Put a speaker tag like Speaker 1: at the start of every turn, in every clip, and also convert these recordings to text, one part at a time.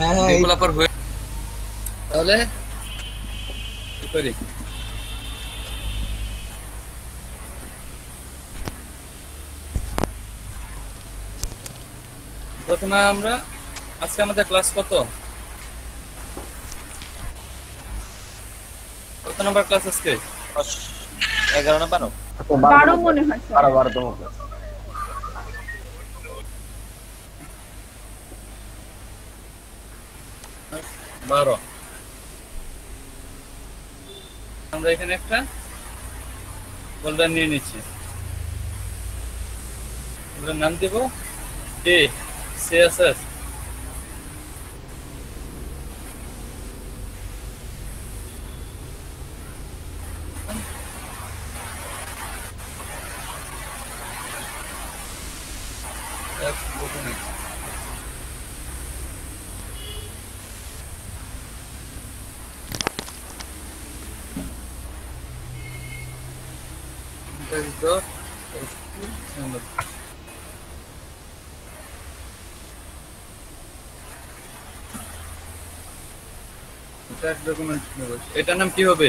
Speaker 1: হ্যাঁ হ্যাঁ
Speaker 2: ডেভেলপার হয়ে তাহলে কি করি? প্রথমে আমরা আজকে আমাদের ক্লাস কত নাম্বার ক্লাস আজকে?
Speaker 3: 11 না 12?
Speaker 4: 12 মনে হয় স্যার।
Speaker 3: 12তম ক্লাস।
Speaker 2: 12। আমরা এখানে একটা ফোল্ডার নিয়ে নিচ্ছি, ওটার নাম দিব এ সিএসএস। ডকুমেন্ট এটার নাম কি হবে?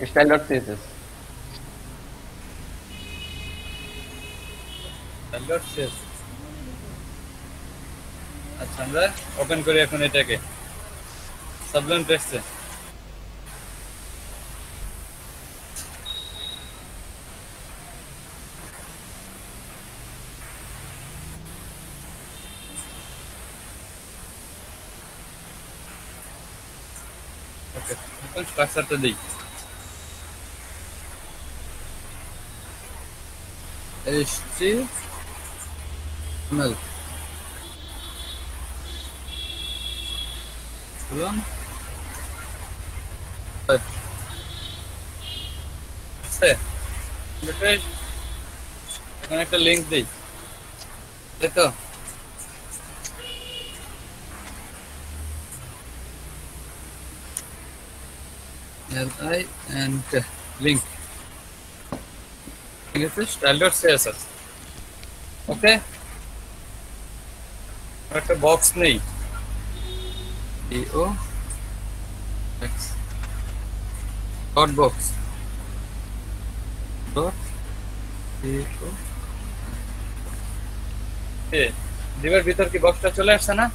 Speaker 3: style.css।
Speaker 2: আচ্ছা, আমরা ওপেন করি এখন এটাকে সাবলাইম টেক্সটে। ওকে, এখন স্ট্রাকচারটা দিই। HTML বললাম আছে, এখানে একটা লিংক দিই, দেখো LI and link, ঠিক আছে, style.css। ওকে, একটা বক্স নেই, DO dot box dot DO। ডিবের ভিতর কি বক্সটা চলে আসছে না?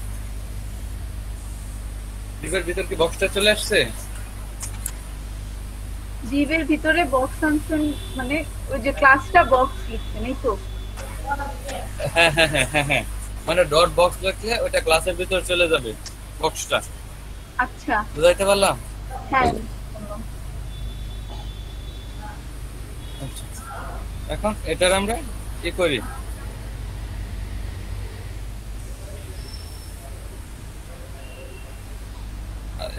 Speaker 2: ডিবের ভিতর কি বক্সটা চলে আসছে?
Speaker 4: ডিভের ভিতরে বক্স ফাংশন মানে ওই যে ক্লাসটা বক্স লিখছেন এই তো?
Speaker 2: হ্যাঁ হ্যাঁ হ্যাঁ হ্যাঁ হ্যাঁ, মানে ডট বক্স লিখলে ওটা ক্লাসের ভিতর চলে যাবে বক্সটা।
Speaker 4: আচ্ছা,
Speaker 2: বুঝাইতে পারলাম?
Speaker 4: হ্যাঁ।
Speaker 2: আচ্ছা, এখন এটার আমরা কি করি?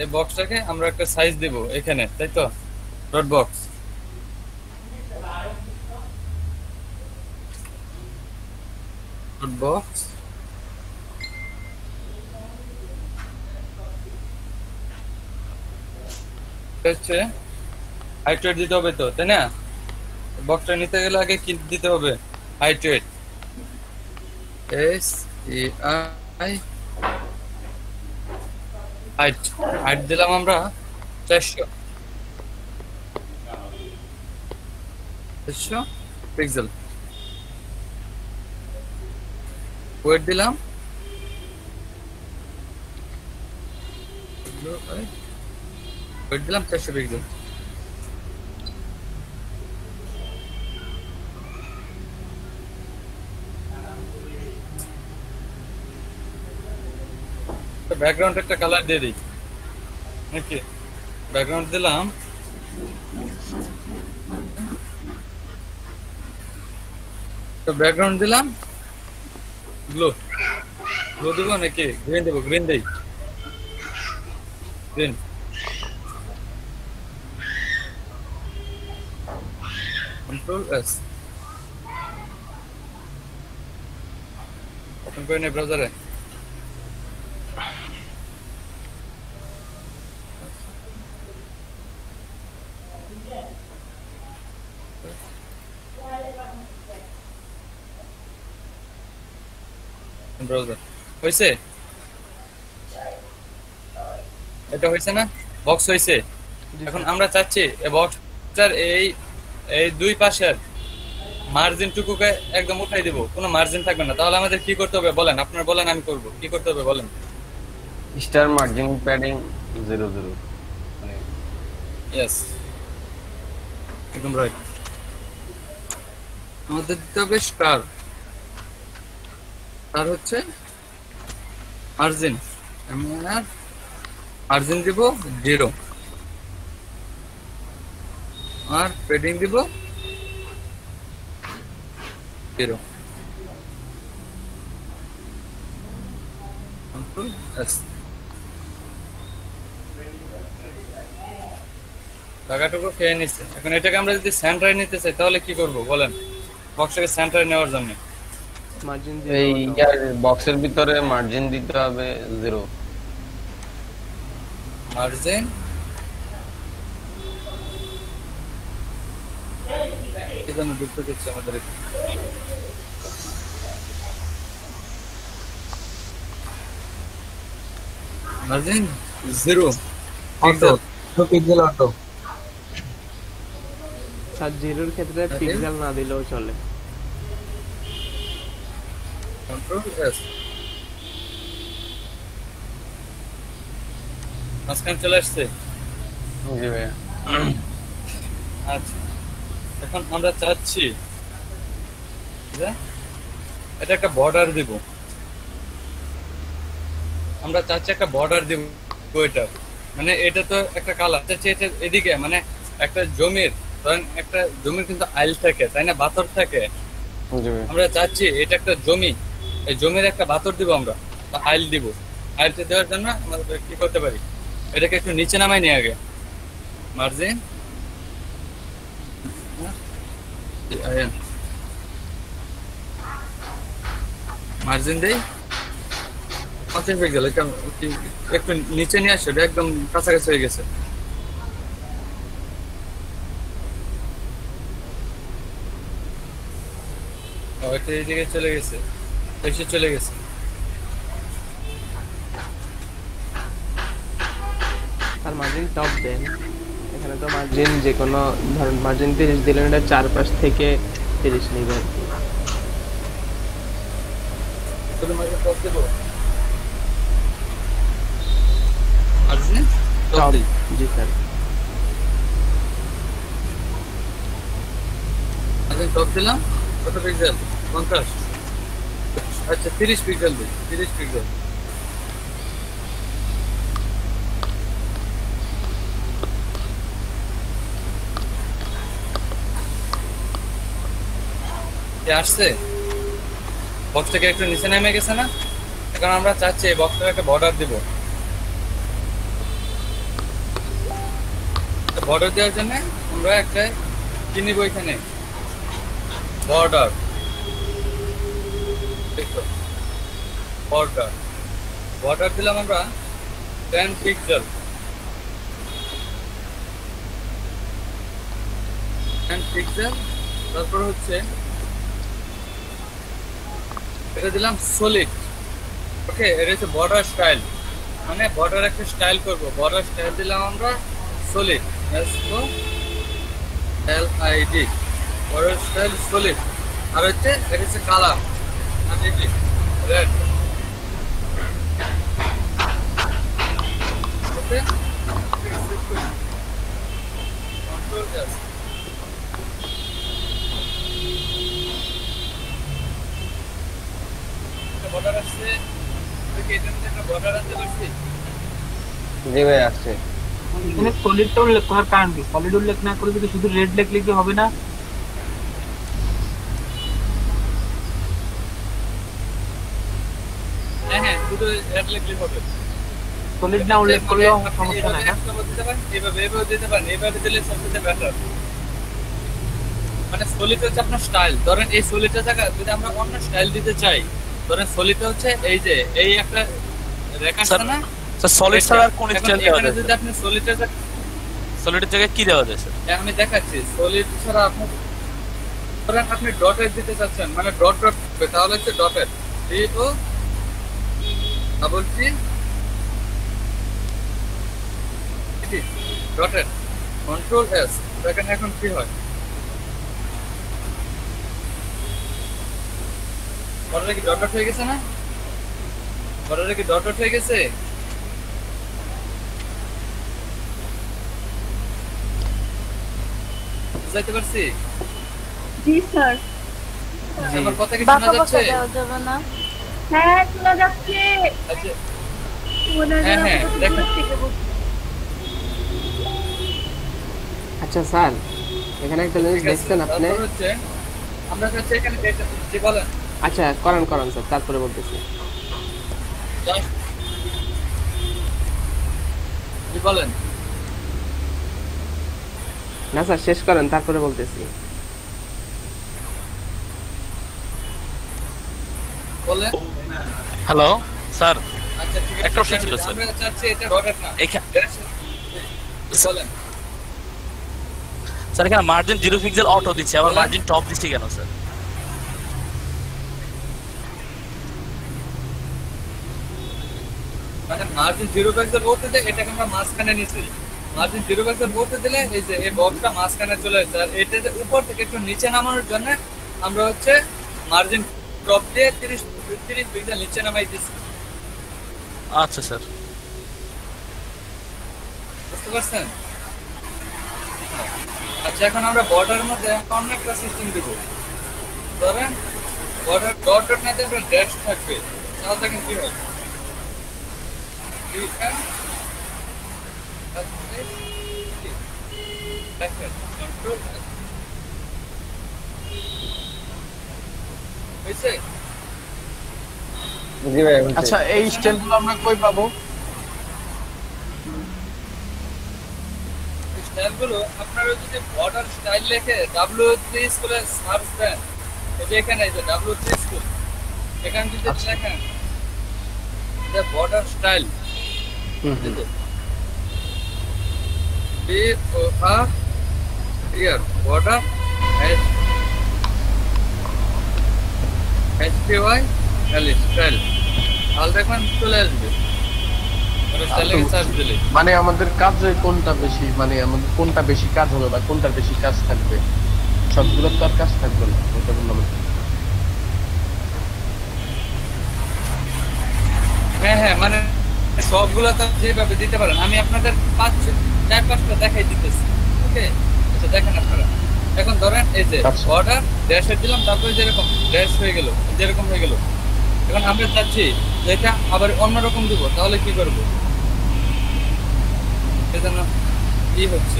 Speaker 2: এই বক্সটাকে আমরা একটা সাইজ দিব এখানে, তাই তো? ডট বক্স ডট বক্স হচ্ছে হাইট ওয়েট দিতে হবে তো, তাই না? বক্সটা নিতে গেলে আগে কি দিতে হবে? Height weight, SEI height. Height দিলাম আমরা 400 পিক্সেল। ওয়েট দিলাম ওয়েট দিলাম 400 পিক্সেল। ব্যাকগ্রাউন্ড একটা কালার দিয়ে দিই নাকি? ব্যাকগ্রাউন্ড দিলাম, তো ব্যাকগ্রাউন্ড দিলাম ব্লু। ব্লু দিব নাকি গ্রিন দেবো? গ্রিন দেই, গ্রিন। কন্ট্রোল এস, ওপেন করে নে ব্রাউজারে। ব্রাউজার হয়েছে, এটা হয়েছে না, বক্স হয়েছে।
Speaker 1: জি
Speaker 2: এখন
Speaker 1: স্যার।
Speaker 2: আমরা চাচ্ছি এই বক্সটার এই এই দুই পাশের মার্জিন টুকুকে একদম উঠাই দিব, কোনো মার্জিন থাকবে না। তাহলে আমাদের কি করতে হবে বলেন, আপনারা বলেন, আমি করব, কি করতে হবে বলেন।
Speaker 5: স্টার মার্জিন প্যাডিং 00 মানে
Speaker 2: ইয়েস, একদম রাইট। আমাদের দিতে হবে স্টার, তার হচ্ছে মার্জিন, আমরা মার্জিন দিব 0 আর পেডিং দিব 0। কন্ট্রোল এস, টাকাটুকু খেয়ে নিচ্ছে। এখন এটাকে আমরা যদি সেন্টারে নিতে চাই তাহলে কি করব বলেন, বক্সটাকে সেন্টারে নেওয়ার জন্য।
Speaker 1: মার্জিন
Speaker 5: এই
Speaker 1: 0
Speaker 5: বক্সের ভিতরে মার্জিন দিতে হবে 0।
Speaker 2: মার্জিন এই জন্য দুঃখ দিচ্ছে আমাদের margin 0
Speaker 6: auto, 2 pixel auto.
Speaker 1: Sir 0-র ক্ষেত্রে পিক্সেল না দিলেও চলে।
Speaker 2: কন্ট্রোল এস, মাঝখানে চলে আসছে।
Speaker 5: জি ভাইয়া।
Speaker 2: আচ্ছা, এখন আমরা চাচ্ছি যে এটা একটা বর্ডার দিব, আমরা চাচ্ছি একটা বর্ডার দিব এটা, মানে এটা তো একটা কালার চাচ্ছি, এটা এদিকে মানে একটা জমির, ধরেন একটা জমির কিন্তু আইল থাকে তাই না, বাতর থাকে।
Speaker 5: জি ভাইয়া।
Speaker 2: আমরা চাচ্ছি এটা একটা জমি, এই জমির একটা বাতর দিব আমরা, বা আইল দিব। আইলটা দেওয়ার জন্য আমরা কি করতে পারি, এটাকে একটু নিচে নামাই নিয়ে আগে মার্জিন মার্জিন দেই 50 পিক্সেল, এটা একটু নিচে নিয়ে আসো, এটা একদম কাছাকাছি হয়ে গেছে। এটা এইদিকে চলে গেছে, এসে চলে গেছে।
Speaker 1: আর মার্জিন টপ দেন, এখানে তো মার্জিন যে কোনো ধরেন মার্জিন 30 দিলেন, এটা চারপাশ থেকে 30 নিবে আর কি।
Speaker 2: শুধু মার্জিন টপ দেবো, মার্জিন টপ
Speaker 1: টপ,
Speaker 2: দিই।
Speaker 1: জি স্যার।
Speaker 2: মার্জিন টপ দিলাম, কত পিক্সেল, 50। আচ্ছা 30 পিক্সেল দিই, 30 পিক্সেল। আসছে, বক্সটাকে একটু নিচে নেমে গেছে না। এখন আমরা চাচ্ছি এই বক্সটাকে একটা বর্ডার দিব। বর্ডার দেওয়ার জন্য আমরা একটা কি নিব, এখানে বর্ডার, বর্ডার বর্ডার দিলাম আমরা 10 পিক্সেল, 10 পিক্সেল। তারপর হচ্ছে এটা দিলাম সলিড। ওকে, এটা হচ্ছে বর্ডার স্টাইল, মানে বর্ডার একটা স্টাইল করব, বর্ডার স্টাইল দিলাম আমরা solid, SOLID, border style solid. আর হচ্ছে এটা হচ্ছে colour, red. Okay, control S, border আসছে, এটার মধ্যে একটা বর্ডার আনতে পারছি।
Speaker 5: জি ভাই আসছে।
Speaker 6: এখানে সলিডটা উল্লেখ করার কারণ কি? সলিড উল্লেখ না করে যদি শুধু রেড লিখলে কি হবে না?
Speaker 2: হ্যাঁ হ্যাঁ, শুধু রেড লিখলে হবে।
Speaker 6: সলিড না উল্লেখ করলেও সমস্যা নাই না?
Speaker 2: এভাবে দিতে পারেন, এভাবে দিলে সবচেয়ে বেটার। মানে সলিড হচ্ছে আপনার স্টাইল, ধরেন এই সলিডের জায়গা যদি আমরা অন্য স্টাইল দিতে চাই, ধরেন সলিডটা হচ্ছে এই যে এই একটা রেখা আছে না,
Speaker 3: স্যার সলিড ছাড়া আর কোন স্টাইল দেওয়া
Speaker 2: এখানে
Speaker 3: যায়?
Speaker 2: যদি আপনি সলিডের
Speaker 3: সলিডের জায়গায় কি দেওয়া যায় স্যার?
Speaker 2: আমি দেখাচ্ছি, সলিড ছাড়া আপনি ধরেন আপনি ডটের দিতে চাচ্ছেন, মানে ডট ডট হবে, তাহলে হচ্ছে ডটের, DOT double T dotted control S দেখেন এখন কি হয় বর্ডারে কি ডট হয়ে গেছে না বর্ডারে কি ডট হয়ে গেছে বুঝাইতে পারছি
Speaker 4: জি স্যার।
Speaker 2: আমার কথা কি
Speaker 7: বাঁকা
Speaker 2: শোনা
Speaker 7: বাঁকা
Speaker 2: যাচ্ছে
Speaker 7: দেওয়া যাবে না?
Speaker 4: হ্যাঁ শোনা যাচ্ছে।
Speaker 2: আচ্ছা
Speaker 4: মনে হয়
Speaker 2: হ্যাঁ,
Speaker 4: যেন
Speaker 2: হ্যাঁ,
Speaker 4: কত
Speaker 2: দেখো।
Speaker 4: দূর থেকে বলছি।
Speaker 1: আচ্ছা স্যার, এখানে একটা জিনিস
Speaker 2: ঠিক আছে,
Speaker 1: দেখছেন আপনি?
Speaker 2: তারপর হচ্ছে আমরা হচ্ছে এখানে যে বলেন
Speaker 1: আচ্ছা করেন স্যার, তারপরে বলতেছি।
Speaker 2: just জি বলেন
Speaker 1: না স্যার, শেষ করেন, তারপরে বলতেছি।
Speaker 2: বলেন
Speaker 3: হ্যালো স্যার,
Speaker 2: আচ্ছা ঠিক আছে
Speaker 3: একটা option ছিল, স্যার।
Speaker 2: আমরা চাচ্ছি এটা ডটেড না
Speaker 3: এখা-
Speaker 2: বলেন
Speaker 3: স্যার এখানে মার্জিন 0 পিক্সেল অটো দিচ্ছে, আবার
Speaker 2: বলেন।
Speaker 3: মার্জিন টপ দিচ্ছে কেন স্যার?
Speaker 2: মানে মার্জিন 0 পিক্সেল বলতে যে এটাকে আমরা মাঝখানে নিয়েছি মার্জিন 0 পিক্সেল বলতে দিলে এই যে এই বক্সটা মাঝখানে চলে আসছে আর এটা যে উপর থেকে একটু নিচে নামানোর জন্য আমরা হচ্ছে মার্জিন ড্রপ দিয়ে 30 পিক্সেল নিচে নামাই দিচ্ছি
Speaker 3: আচ্ছা স্যার।
Speaker 2: বুঝতে পারছেন আচ্ছা এখন আমরা বর্ডারের মধ্যে অন্য একটা সিস্টেম দেবো ধরেন বর্ডার ডট ডট না দিয়ে ড্যাশ থাকবে তাহলে দেখেন কি হয় হয়েছে
Speaker 5: জি ভাইয়া হয়েছে।
Speaker 8: আচ্ছা এই স্টাইলগুলো আমরা কই পাবো?
Speaker 2: স্টাইলগুলো আপনারা যদি বর্ডার স্টাইল লিখে W3 স্কুলে সার্চ দেন এই যে এখানে এই যে W3 স্কুল এখানে যদি লেখেন যে border style BOR here border HTY style তাহলে দেখবেন চলে আসবে ওটা স্টাইলে সার্চ দিলে
Speaker 8: মানে আমাদের কাজে কোনটা বেশি, মানে আমাদের কোনটা বেশি কাজ হবে বা কোনটার বেশি কাজ থাকবে? সবগুলোর তো আর কাজ থাকবে না, ওটা বললাম।
Speaker 2: হ্যাঁ হ্যাঁ মানে সবগুলো তো যেভাবে দিতে পারেন আমি আপনাদের 4-5টা দেখাই দিতেছি ওকে আচ্ছা দেখেন আপনারা এখন ধরেন এই যে
Speaker 8: আচ্ছা।
Speaker 2: অর্ডার ড্যাশে দিলাম তারপরে যেরকম ড্যাশ হয়ে গেল যেরকম হয়ে গেল এখন আমরা চাচ্ছি যে এটা আবার অন্যরকম দিব তাহলে কি করবো সেজন্য কি হচ্ছে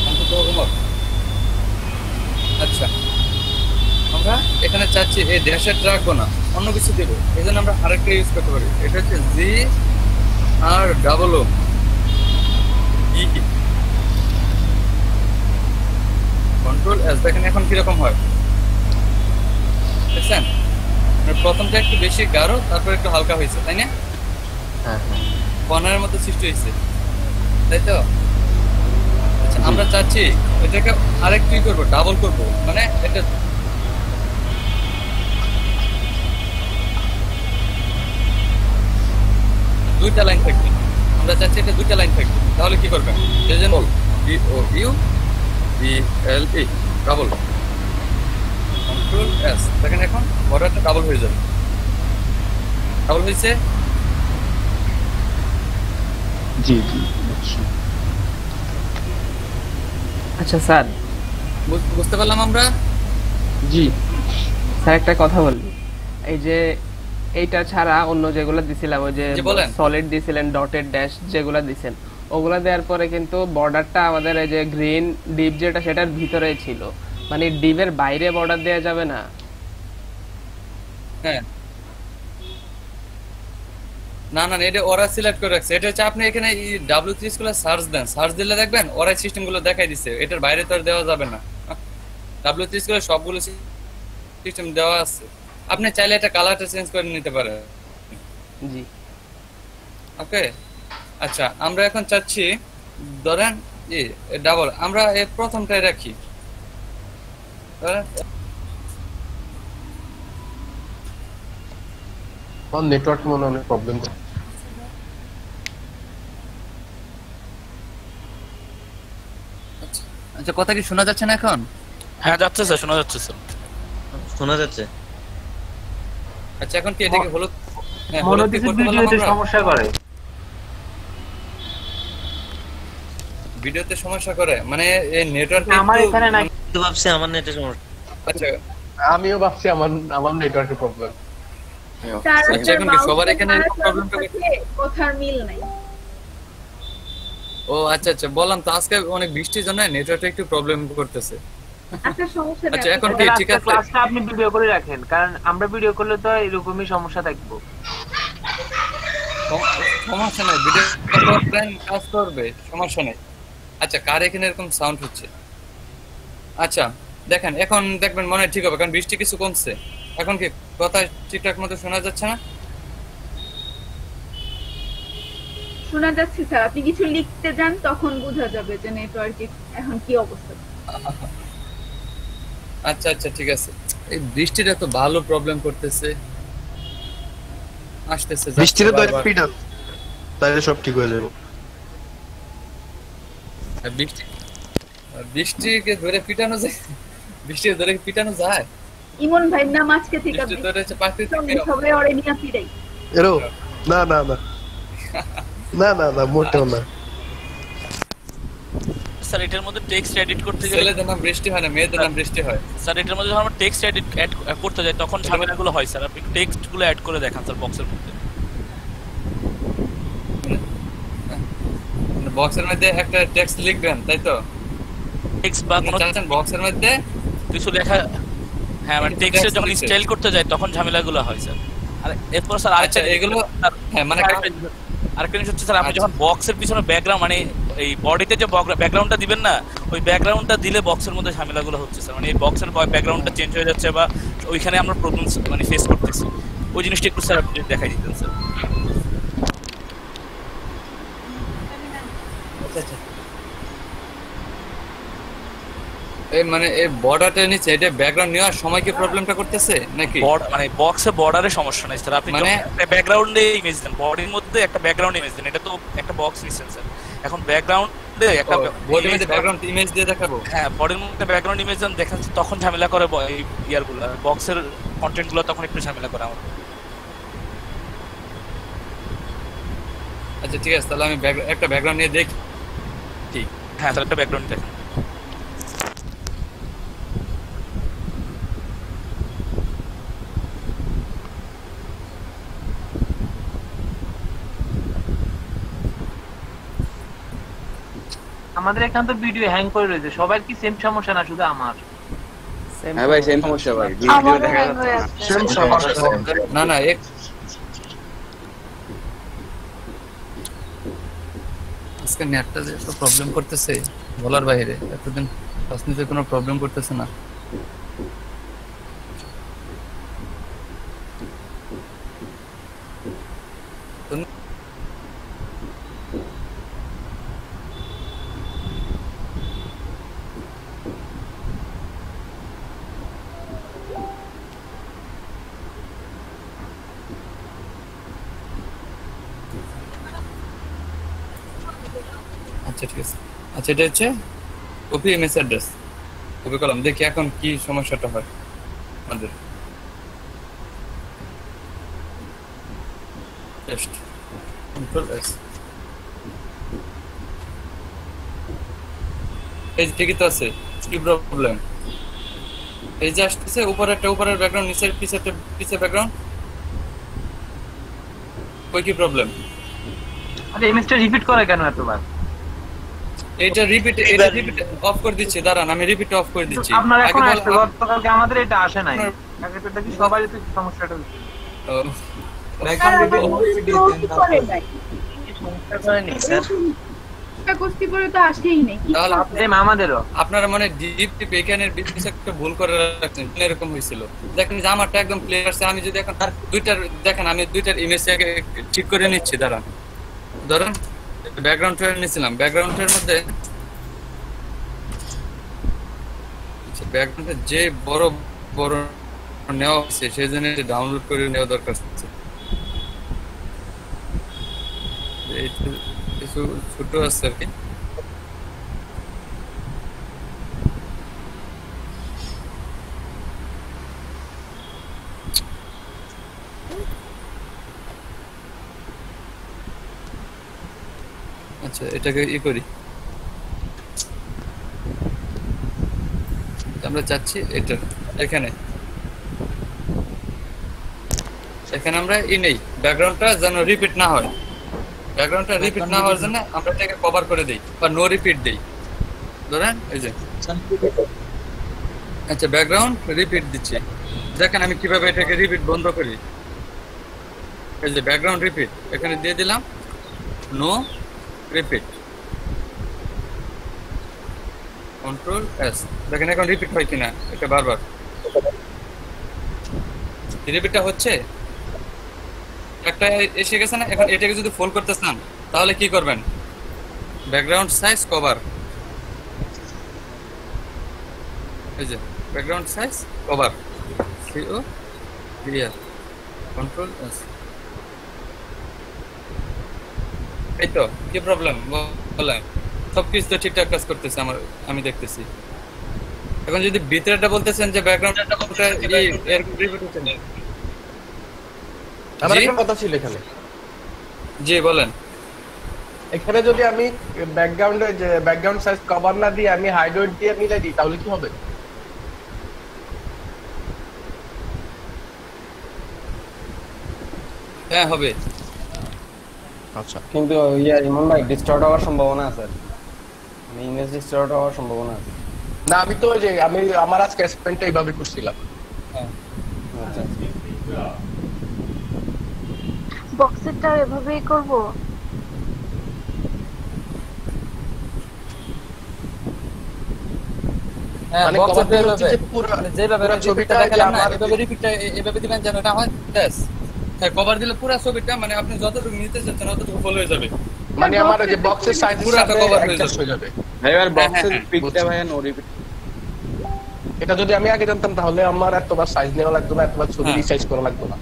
Speaker 2: অন্তত হোমওয়ার্ক আচ্ছা আমরা এখানে চাচ্ছি এই ড্যাশের রাখবো না অন্য কিছু দেবো এই জন্য আমরা আরেকটা ইউজ করতে পারি এটা হচ্ছে GROO কন্ট্রোল এস দেখেন এখন কিরকম হয় দেখছেন প্রথমটা একটু বেশি গাঢ় তারপর একটু হালকা হয়েছে তাই না
Speaker 8: হ্যাঁ হ্যাঁ
Speaker 2: কর্নারের মতো সৃষ্টি হয়েছে তাই তো আচ্ছা আমরা চাচ্ছি এটাকে আরেকটু করবো ডাবল করবো মানে এটা দুইটা লাইন থাকবে আমরা চাচ্ছি এটা দুইটা লাইন থাকবে তাহলে কি করবেন যেজন BOUBLE ডাবল কন্ট্রোল এস দেখেন এখন বর্ডারটা ডাবল হয়ে যাবে ডাবল হয়েছে
Speaker 8: জি জি বুঝছি।
Speaker 1: আচ্ছা স্যার,
Speaker 2: বুঝতে পারলাম আমরা
Speaker 8: জি
Speaker 1: স্যার একটা কথা বলি, এই যে এইটা ছাড়া অন্য যেগুলো দিছিলাম, ওই যে
Speaker 2: জি, বলেন।
Speaker 1: সলিড দিছিলেন, ডটেড ড্যাশ যেগুলো দিছেন, ওগুলা দেওয়ার পরে কিন্তু বর্ডারটা আমাদের এই যে গ্রিন ডিপ যেটা সেটার ভিতরেই ছিল, মানে ডিপের বাইরে বর্ডার দেওয়া যাবে না?
Speaker 2: হ্যাঁ না না এটা ওরা সিলেক্ট করে রাখছে এটা হচ্ছে আপনি এখানে W3 স্কুলে সার্চ দেন সার্চ দিলে দেখবেন ওরা সিস্টেম গুলো দেখাই দিচ্ছে এটার বাইরে তো আর দেওয়া যাবে না W3 স্কুলে সবগুলো সিস্টেম দেওয়া আছে আপনি চাইলে এটা কালারটা চেঞ্জ করে নিতে পারেন
Speaker 1: জি
Speaker 2: ওকে আচ্ছা আমরা এখন চাচ্ছি ধরেন ডাবল আমরা এই প্রথমটাই রাখি ধরেন
Speaker 8: আমার নেটওয়ার্ক মনে অনেক প্রবলেম।
Speaker 2: আচ্ছা কথা কি শোনা যাচ্ছে না এখন?
Speaker 3: হ্যাঁ যাচ্ছে স্যার, শোনা যাচ্ছে স্যার।
Speaker 7: শোনা যাচ্ছে।
Speaker 2: আচ্ছা এখন কি এটাকে হলুদ
Speaker 6: মনোডিসের ভিডিওতে সমস্যা করে।
Speaker 2: ভিডিওতে সমস্যা করে মানে এই নেটওয়ার্কে
Speaker 6: আমার এখানে না,
Speaker 7: কিন্তু ভাবছি আমার নেটে সমস্যা।
Speaker 2: আচ্ছা
Speaker 8: আমিও ভাবছি আমার নেটওয়ার্কের প্রবলেম।
Speaker 2: আচ্ছা এখন কি সবার এখানে এরকম প্রবলেমটা
Speaker 4: কথার মিল নাই।
Speaker 2: ও আচ্ছা আচ্ছা বললাম তো আজকে অনেক বৃষ্টির জন্য নেটওয়ার্কটা একটু প্রবলেম করতেছে।
Speaker 4: আচ্ছা সমস্যা নাই।
Speaker 2: আচ্ছা এখন কি ঠিক আছে?
Speaker 6: ক্লাসটা আপনি ভিডিও করে রাখেন, কারণ আমরা ভিডিও করলে তো এরকমই সমস্যা থাকবে।
Speaker 2: সমস্যা নাই, ভিডিও প্ল্যান কাজ করবে, সমস্যা নাই। আচ্ছা কার এখানে এরকম সাউন্ড হচ্ছে? আচ্ছা দেখেন এখন দেখবেন মনে হয় ঠিক হবে, কারণ বৃষ্টি কিছু কমছে। এখন কি কথা ঠিকঠাক মতো শোনা যাচ্ছে না?
Speaker 4: শোনা যাচ্ছে স্যার, আপনি কিছু লিখতে যান তখন বোঝা যাবে যে নেটওয়ার্কে এখন কি অবস্থা।
Speaker 2: আচ্ছা আচ্ছা ঠিক আছে। এই বৃষ্টিটা তো ভালো প্রবলেম করতেছে, আসতেছে
Speaker 9: বৃষ্টিতে তো পিটান, তাইলে সব ঠিক হয়ে যাবে।
Speaker 2: বৃষ্টিকে ধরে পিটানো যায়? বৃষ্টিকে ধরে পিটানো যায়?
Speaker 4: ইমন ভাই নাম আজকে থেকে
Speaker 2: বৃষ্টি ধরে হচ্ছে প্রাকৃতিক নিয়ম।
Speaker 4: সবাই ওরে নিয়ে ফিরাই।
Speaker 9: এরো না না না না না না মোটেও না।
Speaker 3: স্যার এটার মধ্যে টেক্সট এডিট করতে গেলে
Speaker 2: ছেলেদের নাম বৃষ্টি হয় না, মেয়েদের নাম বৃষ্টি হয়।
Speaker 3: স্যার এটার মধ্যে যখন আমরা টেক্সট এডিট করতে যাই তখন ঝামেলাগুলো হয় স্যার। আপনি টেক্সট গুলো অ্যাড করে দেখান স্যার বক্সের মধ্যে।
Speaker 2: বক্সের মধ্যে একটা টেক্সট লিখবেন তাই তো?
Speaker 3: টেক্সট বা কোনো
Speaker 2: চাচ্ছেন বক্সের মধ্যে
Speaker 3: কিছু লেখা, হ্যাঁ মানে টেক্সটে যখন স্টাইল করতে যাই তখন ঝামেলাগুলো হয় স্যার। আর এরপর স্যার
Speaker 2: আচ্ছা এগুলো হ্যাঁ মানে
Speaker 3: আরেকটা জিনিস হচ্ছে স্যার, আপনি যখন বক্সের পিছনে ব্যাকগ্রাউন্ড মানে এই বডিতে যে ব্যাকগ্রাউন্ডটা দিবেন না, ওই ব্যাকগ্রাউন্ডটা দিলে বক্সের মধ্যে ঝামেলাগুলো হচ্ছে স্যার। মানে এই বক্সের ব্যাকগ্রাউন্ডটা চেঞ্জ হয়ে যাচ্ছে বা ওইখানে আমরা প্রবলেম মানে ফেস করতেছি। ওই জিনিসটা একটু স্যার আপনি দেখাই দিতেন স্যার।
Speaker 2: এই মানে এই বর্ডারটা নিচে এটা ব্যাকগ্রাউন্ড নেওয়ার সময় কি প্রবলেমটা করতেছে নাকি?
Speaker 3: মানে বক্সে বর্ডারে সমস্যা নাই স্যার। আপনি
Speaker 2: মানে
Speaker 3: একটা ব্যাকগ্রাউন্ডে ইমেজ দেন, বডির মধ্যে একটা ব্যাকগ্রাউন্ড ইমেজ দেন, এটা তো একটা বক্স নিছেন স্যার। এখন ব্যাকগ্রাউন্ডে একটা
Speaker 2: বডির মধ্যে ব্যাকগ্রাউন্ড ইমেজ দিয়ে দেখাবো।
Speaker 3: হ্যাঁ বডির মধ্যে ব্যাকগ্রাউন্ড ইমেজ দেন, দেখেন তখন ঝামেলা করে এই ইয়ারগুলো, বক্সের কন্টেন্টগুলো তখন একটু ঝামেলা করে আমার।
Speaker 2: আচ্ছা ঠিক আছে, তাহলে আমি একটা ব্যাকগ্রাউন্ড নিয়ে দেখি।
Speaker 3: ঠিক হ্যাঁ স্যার, একটা ব্যাকগ্রাউন্ড দেখেন।
Speaker 6: আমাদের এখানে তো ভিডিও হ্যাং করে রয়েছে। সবার কি সেম সমস্যা না শুধু আমার?
Speaker 5: হ্যাঁ ভাই সেম সমস্যা ভাই, ভিডিও দেখা যাচ্ছে না।
Speaker 9: সেম সমস্যা।
Speaker 2: না না আজকে নেটটা যে এত প্রবলেম করতেছে বলার বাইরে। এতদিন রাজনীতিতে কোনো প্রবলেম করতেছে না। আচ্ছা ঠিক আছে। আচ্ছা এটা হচ্ছে কপি এমএস অ্যাড্রেস, কপি করলাম। দেখি এখন কি সমস্যাটা হয় আমাদের। টেস্ট কন্ট্রোল এস, এই ঠিকই তো আছে। কি প্রবলেম? এই যে আসতেছে উপরের ব্যাকগ্রাউন্ড, নিচের পিছের ব্যাকগ্রাউন্ড, কই কি প্রবলেম?
Speaker 6: আরে ইমেজটা রিপিট করে কেন এতবার?
Speaker 2: এটা রিপিট অফ করে দিচ্ছি, দাঁড়ান আমি রিপিট অফ করে দিচ্ছি।
Speaker 6: আপনার এখন আসছে, গতকালকে আমাদের এটা আসে নাই। আগে তো দেখি সবারই তো সমস্যাটা হচ্ছে।
Speaker 2: আপনারা মানে ডিপ এখানের বিশেষ একটা ভুল করে রাখছেন, এরকম হয়েছিল। দেখেন যে আমারটা একদম ক্লিয়ার আছে। আমি যদি এখন দুইটার দেখেন, আমি দুইটার ইমেজ ঠিক করে নিচ্ছি। দাঁড়ান, ধরেন ব্যাকগ্রাউন্ড ট্রেন নিয়েছিলাম, ব্যাকগ্রাউন্ডের মধ্যে ব্যাকগ্রাউন্ডে যে বড় বড় নেওয়া হচ্ছে সেই জন্য ডাউনলোড করে নেওয়া দরকার। এই কিছু ছোট আছে আর কি। আচ্ছা এটাকে করি, আমরা চাচ্ছি এটা এখানে আমরা নেই, ব্যাকগ্রাউন্ডটা যেন রিপিট না হয়। ব্যাকগ্রাউন্ডটা রিপিট না হওয়ার জন্য আমরা এটাকে কভার করে দেই বা নো রিপিট দেই। ধরেন এই যে আচ্ছা ব্যাকগ্রাউন্ড রিপিট দিচ্ছি, দেখেন আমি কিভাবে এটাকে রিপিট বন্ধ করি। এই যে ব্যাকগ্রাউন্ড রিপিট এখানে দিয়ে দিলাম, নো রিপিট, কন্ট্রোল এস, দেখেন এখন রিপিট হয় কিনা এটা বারবার রিপিটটা হচ্ছে। একটা এসে গেছে না, এখন এটাকে যদি ফোল্ড করতে চান তাহলে কি করবেন, ব্যাকগ্রাউন্ড সাইজ কভার, এই যে ব্যাকগ্রাউন্ড সাইজ কভার, সিও ক্লিয়ার, কন্ট্রোল এস। এই তো কি প্রবলেম বলেন, সবকিছু তো ঠিকঠাক কাজ করতেছে আমার, আমি দেখতেছি। এখন যদি ভিতরেটা বলতেছেন যে ব্যাকগ্রাউন্ডটা এর রিপিট হচ্ছে না,
Speaker 8: আমার একটা কথা ছিল এখানে।
Speaker 2: জি বলেন।
Speaker 8: এখানে যদি আমি ব্যাকগ্রাউন্ডে যে ব্যাকগ্রাউন্ড সাইজ কভার না দিয়ে আমি হাইড্রয়েড দিয়ে মিলাই দিই তাহলে কি হবে?
Speaker 2: হ্যাঁ হবে।
Speaker 8: আচ্ছা
Speaker 10: কিন্তু ইমন ভাই ডিস্টর্ট হওয়ার সম্ভাবনা আছে, ইমেজ ডিস্টর্ট হওয়ার সম্ভাবনা আছে।
Speaker 8: না আমি তো ওই যে আমি আমার আজকে এক্সপেরিমেন্টটা এইভাবে করছিলাম।
Speaker 10: আচ্ছা
Speaker 4: বক্সেরটা এভাবেই করব।
Speaker 8: মানে কভারটা হচ্ছে যে পুরো
Speaker 2: যেভাবে
Speaker 8: ছবিটা
Speaker 2: দেখালাম না
Speaker 8: আমার
Speaker 2: এভাবে রিপিটটা এভাবে দিবেন যেন এটা হয় ব্যাস। হ্যাঁ কভার দিলে পুরো ছবিটা মানে আপনি যতটুকু নিতে চাচ্ছেন ততটুকু ফুল হয়ে যাবে,
Speaker 8: মানে আমার যে বক্সের সাইজ
Speaker 2: পুরোটা কভার হয়ে
Speaker 8: যাবে।
Speaker 5: ভাই এবার বক্সের পিকটা ভাই নো রিপিট।
Speaker 8: এটা যদি আমি আগে জানতাম তাহলে আমার এতবার সাইজ নেওয়া লাগতো না, এতবার ছবি রিসাইজ করা লাগতো না।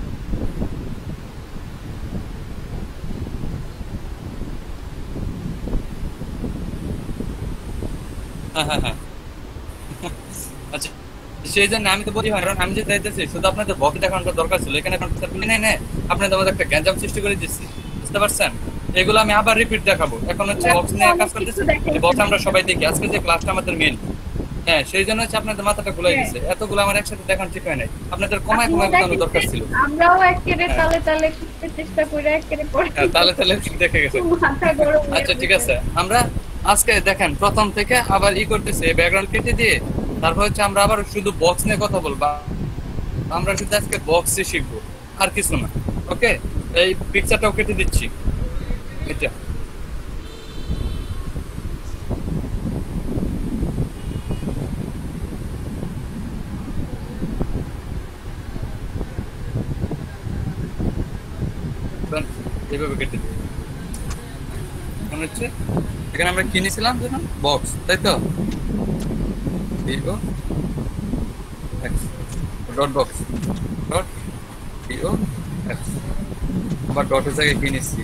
Speaker 2: হ্যাঁ আচ্ছা সেই জন্য আমি তো বলি হয়, কারণ আমি যে চাইতেছি শুধু আপনাদের বক্স দেখানোর দরকার ছিল, এখানে আপনাদের মধ্যে একটা গ্যাঞ্জাম সৃষ্টি করে দিচ্ছি, বুঝতে পারছেন? এগুলো আমি আবার রিপিট দেখাবো। এখন হচ্ছে বক্স নিয়ে কাজ করতেছি, এই বক্স আমরা সবাই দেখি, আজকে যে ক্লাসটা আমাদের মেইন। হ্যাঁ সেই জন্য হচ্ছে আপনাদের মাথাটা ঘুলাই গেছে, এতগুলো আমার একসাথে দেখানো ঠিক হয় নাই, আপনাদের কমায় বোঝানোর দরকার ছিল।
Speaker 4: আমরাও একেবারে তালে তালে করতে চেষ্টা করে একেবারে পড়ে
Speaker 2: তালে তালে দেখে গেছে।
Speaker 4: মাথা গরম।
Speaker 2: আচ্ছা ঠিক আছে, আমরা আজকে দেখেন প্রথম থেকে আবার করতেছে ব্যাকগ্রাউন্ড কেটে দিয়ে, তারপর হচ্ছে আমরা আবার শুধু বক্স নিয়ে কথা বলবো, আমরা শুধু আজকে বক্সে শিখবো আর কিছু না। ওকে এই পিকচারটাও কেটে দিচ্ছি, এটা এইভাবে কেটে দিই। মনে হচ্ছে এখানে আমরা কিনেছিলাম যেন বক্স, তাই তো ডট বক্স ডট ডিও এক্স, আবার ডটের জায়গায় কিনেছি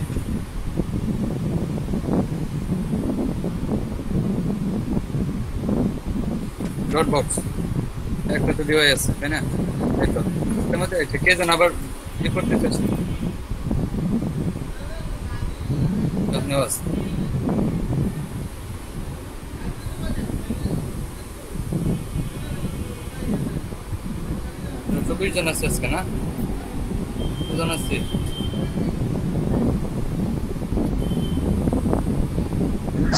Speaker 2: ডট বক্স, একটা তো দেওয়াই আছে তাই না? তাই তো এর মধ্যে কে যেন আবার করতে চাচ্ছি। ধন্যবাদ। 24 জন আছে আজকে না? কতজন আছে?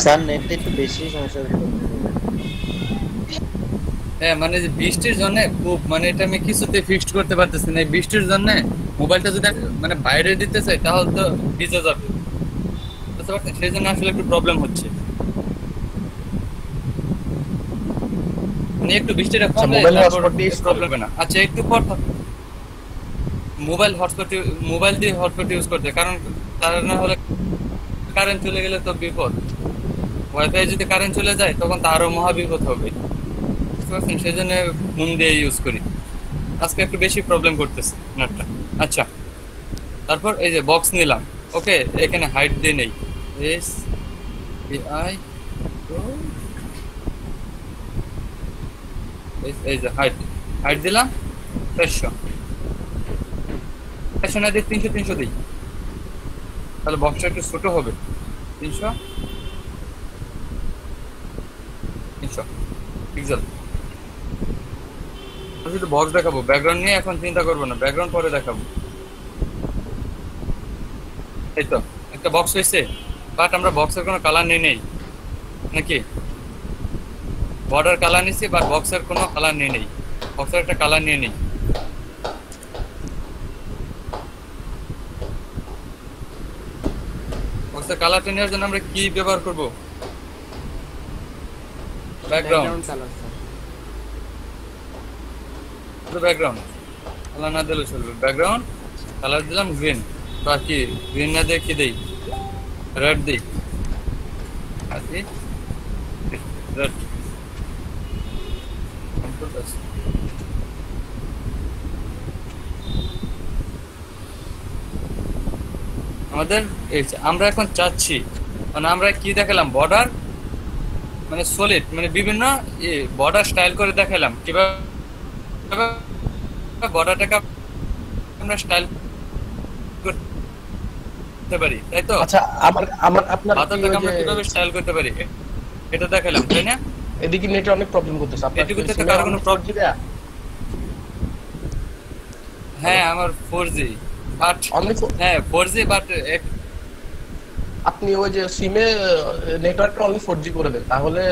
Speaker 7: স্যার নেট একটু বেশি সমস্যা হচ্ছে।
Speaker 2: হ্যাঁ মানে যে বৃষ্টির জন্য খুব মানে এটা আমি কিছুতে ফিক্সড করতে পারতেছি না। এই বৃষ্টির জন্য মোবাইলটা যদি মানে বাইরে দিতে চাই তাহলে তো ভিজে যাবে, বুঝতে পারছেন? সেই জন্য আসলে একটু প্রবলেম হচ্ছে। মানে একটু বৃষ্টিটা কমলে প্রবলেম হবে না। আচ্ছা একটু পর মোবাইল দিয়ে হটস্পট ইউজ করতে, কারণ তার না হলে কারেন্ট চলে গেলে তো বিপদ। ওয়াইফাই যদি কারেন্ট চলে যায় তখন তো আরো মহা বিপদ হবে, বুঝতে পারছেন? সেই জন্য ফোন দিয়ে ইউজ করি। আজকে একটু বেশি প্রবলেম করতেছে নেটটা। আচ্ছা তারপর এই যে বক্স নিলাম, ওকে, এখানে হাইট দিয়ে নেই, এস পি আই এই যে হাইট দিলাম 400 না দিই 300 দিই, তাহলে বক্সটা একটু ছোট হবে। 300 পিক্সেল। শুধু বক্স দেখাবো, ব্যাকগ্রাউন্ড নিয়ে এখন চিন্তা করবো না, ব্যাকগ্রাউন্ড পরে দেখাবো। এই তো একটা বক্স হয়েছে, বাট আমরা বক্সের কোনো কালার নেই নাকি? বর্ডার কালার নিছি, বাট বক্সের কোনো কালার নেই। বক্সের একটা কালার নিয়ে নেই। বক্সের কালারটা নেওয়ার জন্য আমরা কি ব্যবহার করব? Background
Speaker 1: colour sir.
Speaker 2: Background colour না দিলে চলবে। ব্যাকগ্রাউন্ড কালার দিলাম গ্রিন, বাকি গ্রিন না দিয়ে কি দেই? রেড দিই। আছি রেড। আমাদের আমরা এখন চাচ্ছি, মানে আমরা কি দেখালাম, বর্ডার মানে সলিড, মানে বিভিন্ন বর্ডার স্টাইল করে দেখালাম কিভাবে বর্ডারটাকে আমরা স্টাইল করতে পারি, তাই তো?
Speaker 8: আচ্ছা, আমার আপনার
Speaker 2: বাতাসটাকে আমরা কিভাবে স্টাইল করতে পারি এটা দেখালাম, তাই না?
Speaker 8: এদিকে নেটে অনেক প্রবলেম করতেছে আপনার।
Speaker 2: এটুকুতে তো কারো কোনো প্রবলেম? হ্যাঁ আমার 4G, বাট হ্যাঁ 4G, বাট
Speaker 8: আপনি ওই যে সিমে নেটওয়ার্কটা অনলি 4G করে দেন, তাহলে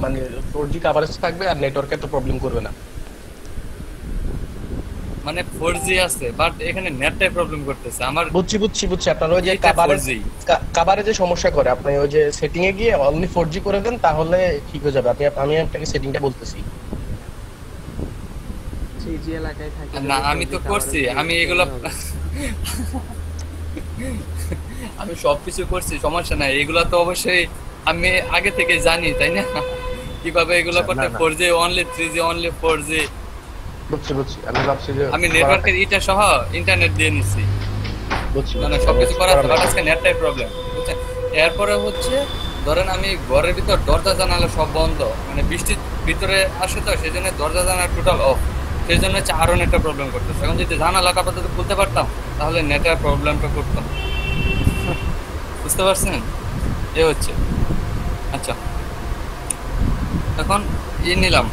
Speaker 8: মানে 4G কভারেজ থাকবে আর নেটওয়ার্কে তো প্রবলেম করবে না।
Speaker 2: মানে 4G আছে, বাট এখানে নেটটাই প্রবলেম করতেছে আমার।
Speaker 8: বুঝছি আপনার ওই যে কভারেজে সমস্যা করে, আপনি ওই যে সেটিং এ গিয়ে অনলি 4G করে দেন, তাহলে ঠিক হয়ে যাবে। আমি আপনাকে সেটিংটা বলতেছি।
Speaker 1: 3G এলাকায় থাকি
Speaker 2: না, আমি তো করছি, আমি এগুলো আমি সবকিছু করছি, সমস্যা নাই। এগুলো তো অবশ্যই আমি আগে থেকে জানি, তাই না? কিভাবে এগুলো করতে, 4G only 3G only 4G।
Speaker 8: বুঝছি আমি ভাবছি যে
Speaker 2: আমি নেটওয়ার্কের ইটা সহ ইন্টারনেট দিয়ে নিছি, মানে সবকিছু করা আছে, বাট আজকে নেটটাই প্রবলেম, বুঝছেন? এরপরে হচ্ছে ধরেন আমি ঘরের ভিতর দরজা জানালা সব বন্ধ, মানে বৃষ্টির ভিতরে আসে তো, সেই জন্য দরজা জানালা টোটাল অফ, সেই জন্য হচ্ছে আরো নেটটা প্রবলেম করতেছে। এখন যদি জানালা আপাতত খুলতে পারতাম তাহলে নেটের প্রবলেমটা করতাম, বুঝতে পারছেন? এ হচ্ছে। আচ্ছা, এখন নিলাম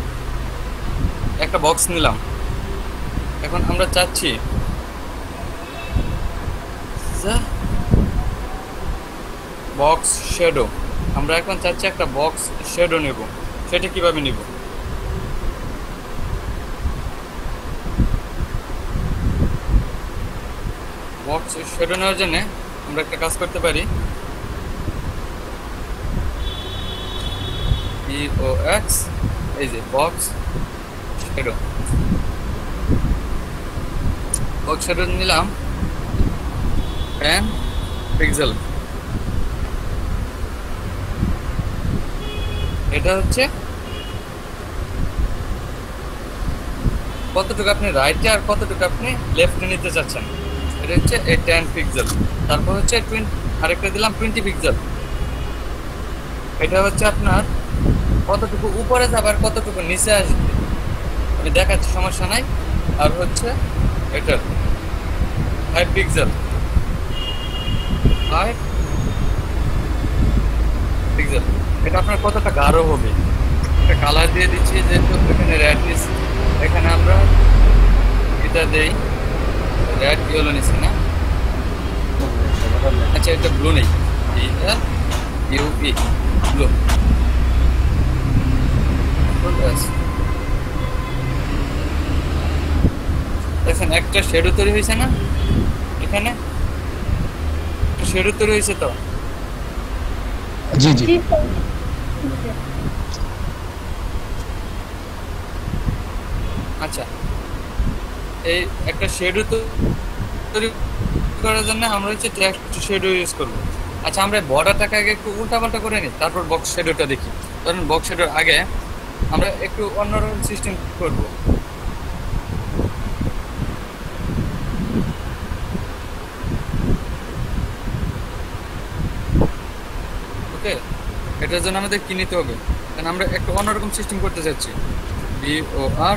Speaker 2: একটা বক্স নিলাম। এখন আমরা চাচ্ছি বক্স শ্যাডো, আমরা এখন চাচ্ছি একটা বক্স শ্যাডো নেব। সেটা কিভাবে নিব? বক্স শ্যাডো নেওয়ার জন্য আমরা একটা কাজ করতে পারি, BOX, এই যে বক্স শ্যাডো। বক্স শ্যাডো নিলাম 10 পিক্সেল। এটা হচ্ছে কতটুকু আপনি রাইটে আর কতটুকু আপনি লেফটে নিতে চাচ্ছেন। এটা হচ্ছে 10 পিক্সেল। তারপর হচ্ছে আরেকটা দিলাম 20 পিক্সেল। এটা হচ্ছে আপনার কতটুকু উপরে যাবে আর কতটুকু নিচে আসবে আমি দেখাচ্ছি, সমস্যা নাই। আর হচ্ছে এটা 5 পিক্সেল, 5 পিক্সেল। এটা আপনার কতটা গাঢ় হবে, একটা কালার দিয়ে দিচ্ছি, যেহেতু এখানে রেড নিচ্ছি, এখানে আমরা এটা দেই রেড, ইয়েলো নিচ্ছি না। আচ্ছা, এটা ব্লু নেই, এটা ইউপি ব্লু। দেখেন একটা শেডো তৈরি হয়েছে না, এখানে শেডো তৈরি হয়েছে তো।
Speaker 8: জি জি।
Speaker 2: আচ্ছা, এই একটা শেডো তৈরি করার জন্য আমরা হচ্ছে টেক্সট শেডো ইউজ করব। আচ্ছা, আমরা বর্ডারটাকে আগে একটু উল্টাপাল্টা করে নিই, তারপর বক্স শেডোটা দেখি। ধরুন বক্স শেডোর আগে আমরা একটু অন্যরকম সিস্টেম করব। এটার জন্য আমাদের কি নিতে হবে, কারণ আমরা একটা অন্যরকম সিস্টেম করতে চাচ্ছি। BORDER,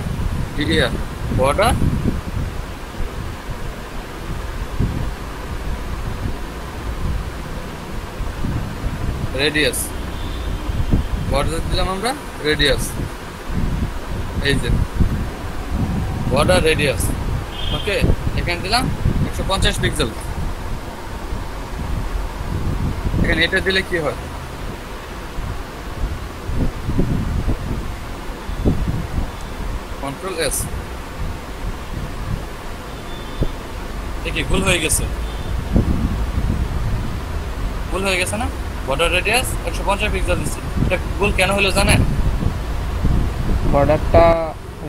Speaker 2: বর্ডার রেডিয়াস, বর্ডার দিলাম আমরা রেডিয়াস, এই যে বর্ডার রেডিয়াস। ওকে, এখানে দিলাম 150 পিক্সেল। এখানে এটা দিলে কি হয়, কন্ট্রোল এস, দেখি ভুল হয়ে গেছে, ভুল হয়ে গেছে না? বর্ডার রেডিয়াস 150 পিক্সেল দিচ্ছি, এটা ভুল কেন হলো জানেন?
Speaker 1: বর্ডারটা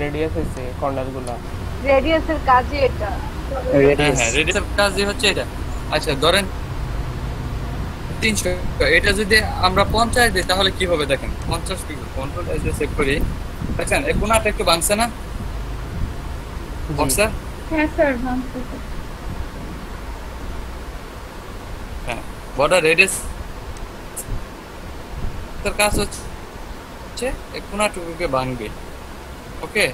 Speaker 1: রেডিয়াস হয়েছে কর্নারগুলো।
Speaker 4: রেডিয়াসের কাজে এটা।
Speaker 2: হ্যাঁ হ্যাঁ, রেডিয়াসের কাজ হচ্ছে এটা। আচ্ছা ধরেন 300, এটা যদি আমরা 50 দিই তাহলে কি হবে দেখেন, 50 পিক্সেল। কন্ট্রোল এস দিয়ে সেভ করি, দেখেন এই কোণাটা একটু ভাঙছে না বক্সের?
Speaker 4: হ্যাঁ স্যার, ভাঙছে।
Speaker 2: হ্যাঁ, বর্ডার রেডিয়াস এর কাজ হচ্ছে এই কোণাটুকুকে ভাঙবে। ওকে,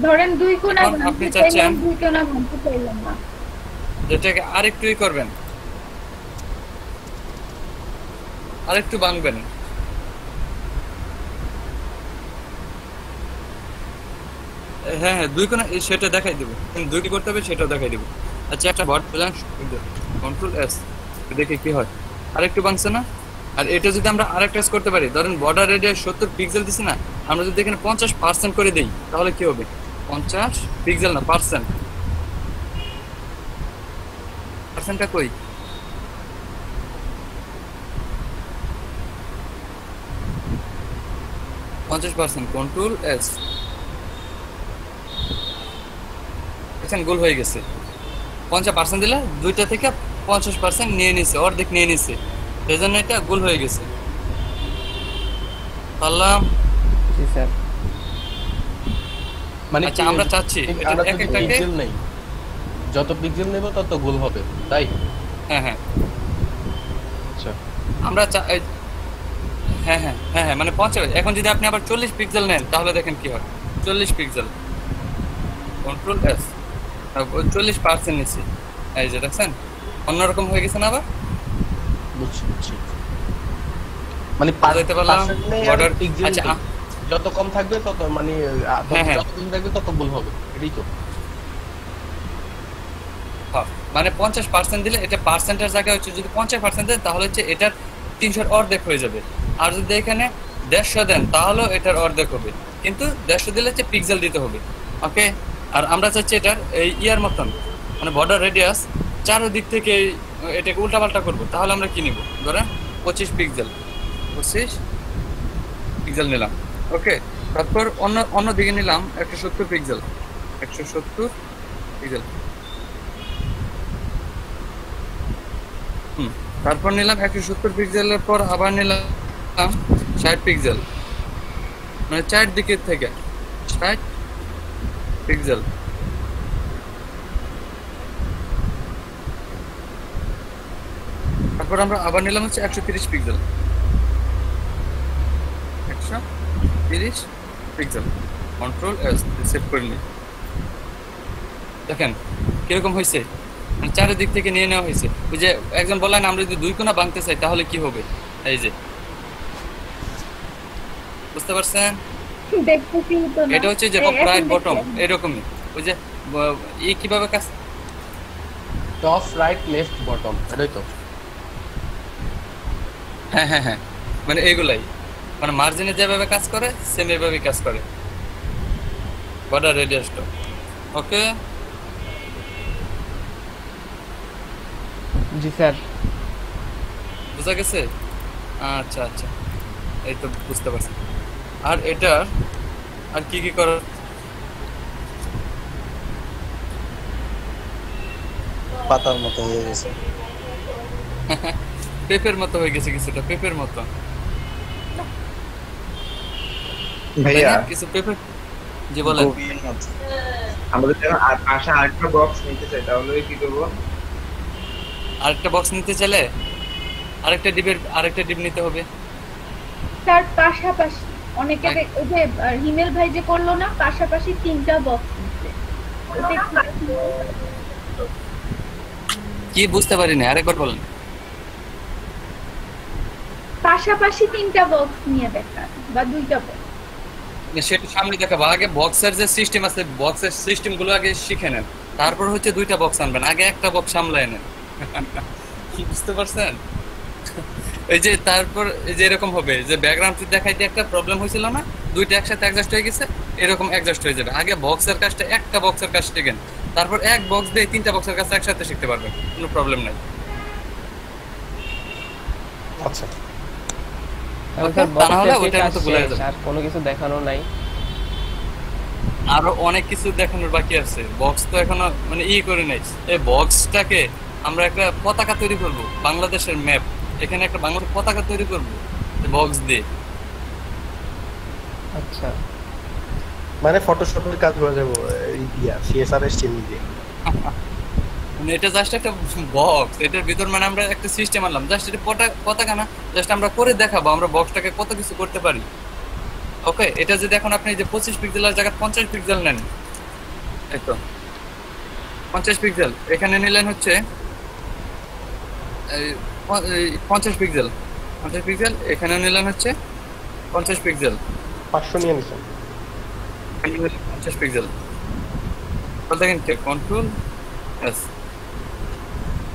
Speaker 4: ধরেন দুই কোণা
Speaker 2: এখন আপনি
Speaker 4: ভাঙতে
Speaker 2: চাচ্ছেন
Speaker 4: চাইলাম, দুই কোণা ভাঙতে চাইলাম না।
Speaker 2: যেটাকে আরেকটুই করবেন, আরেকটু ভাঙবেন। হ্যাঁ হ্যাঁ, দুই কোণা সেটা দেখাই দেবো, দুই কি করতে হবে সেটাও দেখাই দেবো। আচ্ছা, একটা বর্ড পেলাম, কন্ট্রোল এস, দেখে কি হয়, আরেকটু ভাঙছে না? আর এটা যদি আমরা আরেকটা কাজ করতে পারি, ধরেন বর্ডার রেডিয়াস 70 পিক্সেল দিছি না, আমরা যদি এখানে 50% করে দেই তাহলে কি হবে? 50 পিক্সেল না, পার্সেন্টটা কই? কন্ট্রোল এস, দেখেন গোল হয়ে গেছে। 50% দিলে দুইটা থেকে 50% নিয়ে নিছে, অর্ধেক নিয়ে নিছে, এই জন্য এটা গোল হয়ে গেছে। পারলাম?
Speaker 1: জি স্যার।
Speaker 8: মানে
Speaker 2: আচ্ছা, আমরা চাচ্ছি এটা
Speaker 8: আমরা
Speaker 2: এক
Speaker 8: যদি
Speaker 2: একটাকে,
Speaker 8: পিক্সেল নেই, যত পিক্সেল নেব তত গোল হবে, তাই?
Speaker 2: হ্যাঁ হ্যাঁ
Speaker 8: আচ্ছা,
Speaker 2: আমরা হ্যাঁ হ্যাঁ হ্যাঁ হ্যাঁ, মানে 50। এখন যদি আপনি আবার 40 পিক্সেল নেন তাহলে দেখেন কি হয়, 40 পিক্সেল, কন্ট্রোল এস, 40% নিচ্ছে, এই যে দেখছেন অন্যরকম হয়ে গেছে না? আবার
Speaker 8: বুঝছি। মানে
Speaker 2: বুঝাইতে পারলাম? বর্ডার, আচ্ছা
Speaker 8: যত কম থাকবে তত মানে
Speaker 2: হ্যাঁ হ্যাঁ,
Speaker 8: যত কম থাকবে তত গোল হবে, এটাই তো।
Speaker 2: মানে 50% দিলে এটা পার্সেন্টের জায়গায় হচ্ছে, যদি 50% দেন তাহলে হচ্ছে এটার 300 অর্ধেক হয়ে যাবে। আর যদি এখানে 150 দেন তাহলে এটার অর্ধেক হবে, কিন্তু 150 দিলে হচ্ছে পিক্সেল দিতে হবে। ওকে, আর আমরা চাচ্ছি এটার এই ইয়ার মতন, মানে বর্ডার রেডিয়াস চারদিক থেকে এটাকে উল্টাপাল্টা করবো, তাহলে আমরা কি নিব? ধরেন 25 পিক্সেল নিলাম। ওকে, তারপর অন্য দিকে নিলাম 170 পিক্সেল, 170 পিক্সেল। তারপর নিলাম 170 পিক্সেলের পর আবার নিলাম 60 পিক্সেল, মানে চারদিকের থেকে 60 পিক্সেল। তারপর আমরা আবার নিলাম হচ্ছে 130 pixel, 130 pixel, control S save করে নিই। দেখেন কিরকম হয়েছে, মানে চারিদিক থেকে নিয়ে নেওয়া হয়েছে। ওই যে একজন বললেন আমরা যদি দুই কোণা ভাঙতে চাই তাহলে কি হবে, এই যে বুঝতে পারছেন? এটা হচ্ছে যে রাইট বটম এরকমই, ওই যে কিভাবে কাজ,
Speaker 8: টপ রাইট লেফট বটম, এটাই তো।
Speaker 2: হ্যাঁ হ্যাঁ হ্যাঁ, মানে এইগুলাই, মানে মার্জিনে যেভাবে কাজ করে সেম এভাবেই কাজ করে বর্ডার রেডিয়াসটা। ওকে,
Speaker 1: জি স্যার।
Speaker 2: বুঝা গেছে? আচ্ছা আচ্ছা, এই তো বুঝতে পারছি। আর এটার আর কি কি করার,
Speaker 7: পাতার মতো হয়ে গেছে,
Speaker 2: পেপের মতো হয়ে গেছে, কিছুটা পেপের মতো।
Speaker 11: ভাইয়া
Speaker 2: কিছু পেপের, জি বলেন।
Speaker 11: আমাদের যখন পাশে আরেকটা বক্স নিতে চাই তাহলে কি করবো?
Speaker 2: আরেকটা বক্স নিতে চাইলে আরেকটা ডিপ নিতে হবে।
Speaker 4: স্যার পাশাপাশি অনেকে ওই যে হিমেল ভাই যে করলো না, পাশাপাশি 3টা বক্স দিচ্ছে।
Speaker 2: কি বুঝতে পারিনি, আরেকবার বলেন।
Speaker 4: পাশাপাশি 3টা বক্স নিয়ে দেখান বা 2টা বক্স,
Speaker 2: সেটা সামনে দেখাবো। আগে বক্সের যে সিস্টেম আছে, বক্সের সিস্টেম গুলো আগে শিখে নেন, তারপর হচ্ছে 2টা বক্স আনবেন। আগে একটা বক্স সামলায় নেন। কি বুঝতে পারছেন? এই যে তারপর এই যে এরকম হবে যে ব্যাকগ্রাউন্ড দেখাইতে একটা প্রবলেম হয়েছিল না, 2টা একসাথে অ্যাডজাস্ট হয়ে গেছে, এরকম অ্যাডজাস্ট হয়ে যাবে। আগে বক্সের কাজটা, একটা বক্সের কাজ শিখেন, তারপর এক বক্স দিয়ে 3টা বক্সের কাজ একসাথে শিখতে পারবেন, কোনো প্রবলেম নাই।
Speaker 9: আচ্ছা
Speaker 1: আর কোনো কিছু দেখানো নাই,
Speaker 2: আরো অনেক কিছু দেখানোর বাকি আছে। বক্স তো এখনো মানে করে নাই। এই বক্সটাকে আমরা একটা পতাকা তৈরি করব, বাংলাদেশের ম্যাপ, এখানে একটা বাংলাদেশের পতাকা তৈরি করব বক্স দিয়ে।
Speaker 1: আচ্ছা,
Speaker 9: মানে ফটোশপের কাজ হয়ে যাবে এই দিয়া সিএসআর স্টিম দিয়ে।
Speaker 2: মানে এটা জাস্ট একটা বক্স, এটার ভিতর মানে আমরা একটা সিস্টেম আনলাম, জাস্ট এটা পতাকা না, জাস্ট আমরা করে দেখাবো আমরা বক্সটাকে কত কিছু করতে পারি। ওকে, এটা যদি এখন আপনি যে 25 পিক্সেলের জায়গায় 50 পিক্সেল নেন, এই তো 50 পিক্সেল এখানে নিলেন হচ্ছে 50 পিক্সেল, 50 পিক্সেল এখানে নিলেন হচ্ছে 50 পিক্সেল,
Speaker 9: 500 নিয়ে নিছেন
Speaker 2: 50 পিক্সেল। দেখেন কন্ট্রোল এস,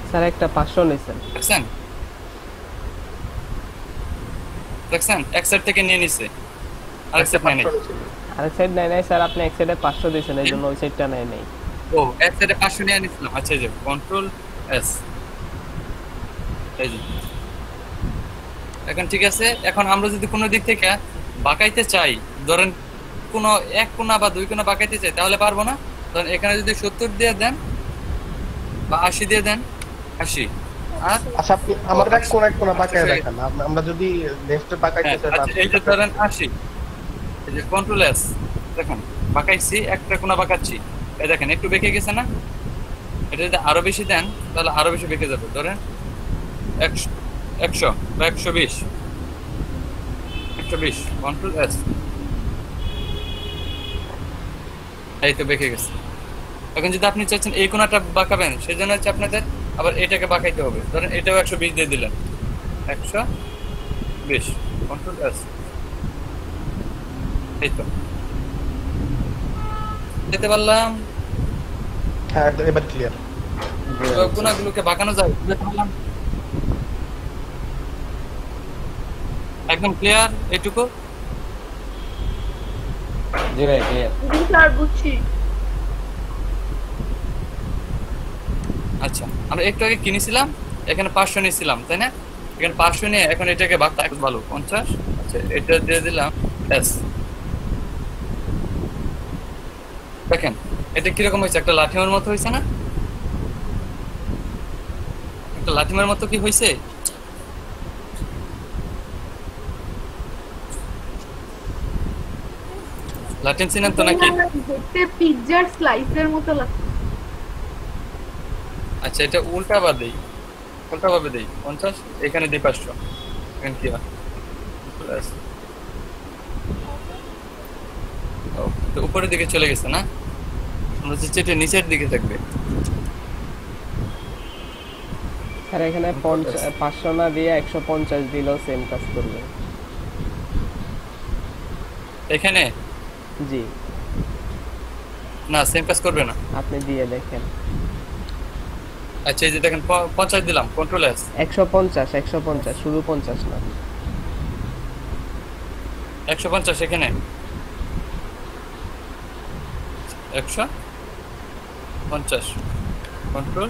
Speaker 1: স্যার একটা 500 নিছেন,
Speaker 2: দেখছেন এক সাইড থেকে নিয়ে নিছে, আরেক সাইড নাই,
Speaker 1: আরেক সাইড নাই স্যার, আপনি এক সাইডে 500 দিয়েছেন, এই জন্য ওই সাইডটা নাই।
Speaker 2: ও এক সাইডে 500 নিয়ে নিছিলাম। আচ্ছা, এই যে কন্ট্রোল এস, এই যে এখন ঠিক আছে। এখন আমরা যদি কোনো দিক থেকে বাঁকাইতে চাই, ধরেন কোনো এক কোণা বা 2 কোণা বাঁকাইতে চাই, তাহলে পারবো না। ধরেন এখানে যদি 70 দিয়ে দেন বা 80 দিয়ে দেন, 80। আর
Speaker 9: আচ্ছা, আপনি আমাদের এক কোণা বাঁকায় দেখান, আমরা যদি লেফটে বাঁকাইতে চাই।
Speaker 2: আচ্ছা, এই যে ধরেন 80, এই যে কন্ট্রোল এস, দেখুন বাঁকাইছি, একটা কোণা বাঁকাচ্ছি, এই দেখেন একটু বেঁকে গেছে না। এটা যদি আরো বেশি দেন তাহলে আরো বেশি বেঁকে যাবে। ধরেন 100 বা 120, কন্ট্রোল এস, এই তো বেঁকে গেছে। এখন যদি আপনি চাচ্ছেন এই কোণাটা বাঁকাবেন, সেজন্য হচ্ছে আপনাদের আবার এটাকে বাঁকাইতে হবে। ধরেন এটাও 120 দিয়ে দিলেন, 120, কন্ট্রোল এস, এই তো যেতে পারলাম।
Speaker 9: হ্যাঁ, এবার ক্লিয়ার।
Speaker 2: কোণাগুলোকে বাঁকানো যায়, একদম ক্লিয়ার এইটুকু।
Speaker 10: জি ভাই ক্লিয়ার।
Speaker 4: স্যার বুঝছি।
Speaker 2: আচ্ছা, আমরা একটু আগে কিনেছিলাম, এখানে 500 নিয়েছিলাম, তাই না? এখানে 500 নিয়ে এখন এটাকে বাঁকতে ভালো 50। আচ্ছা, এটা দিয়ে দিলাম এস। দেখেন এটা কিরকম হয়েছে, একটা লাঠিমের মতো হয়েছে না? একটা লাঠিমের মতো কি হয়েছে? লাটিন চিনেন তো নাকি?
Speaker 4: দেখতে পিৎজার স্লাইসের মতো লাগছে।
Speaker 2: আচ্ছা, এটা উল্টা ভাবে দেই 50, এখানে দিই 500, এখানে কি হয় তো উপরের দিকে চলে গেছে না, আমরা হচ্ছে এটা নিচের দিকে থাকবে।
Speaker 1: স্যার এখানে 500 না দিয়ে 150 দিলেও সেম কাজ করবে
Speaker 2: এখানে।
Speaker 1: জি
Speaker 2: না, সেম কাজ করবে না,
Speaker 1: আপনি দিয়ে দেখেন।
Speaker 2: আচ্ছা, এই যে দেখেন 50 দিলাম, কন্ট্রোল এস,
Speaker 1: 150 শুধু 50 না,
Speaker 2: 150 এখানে 150, কন্ট্রোল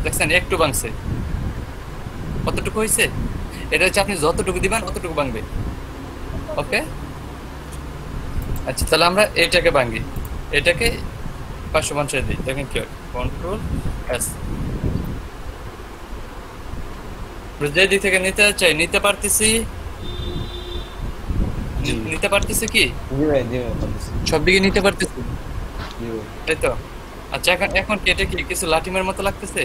Speaker 2: দেখছেন একটু ভাঙছে, কতটুকু হয়েছে? এটা হচ্ছে আপনি যতটুকু দিবেন অতটুকু ভাঙবে। ওকে, আচ্ছা তাহলে আমরা এটাকে ভাঙি, এটাকে 550 দিই, দেখেন কি হয়, কন্ট্রোল এস। যে দিক থেকে নিতে চাই নিতে পারতেছি কি?
Speaker 10: জি ভাই
Speaker 2: সব দিকে নিতে পারতেছি,
Speaker 10: জি ভাই।
Speaker 2: তাই তো? আচ্ছা, এখন কি এটা কি কিছু লাঠিমের মতো লাগতেছে?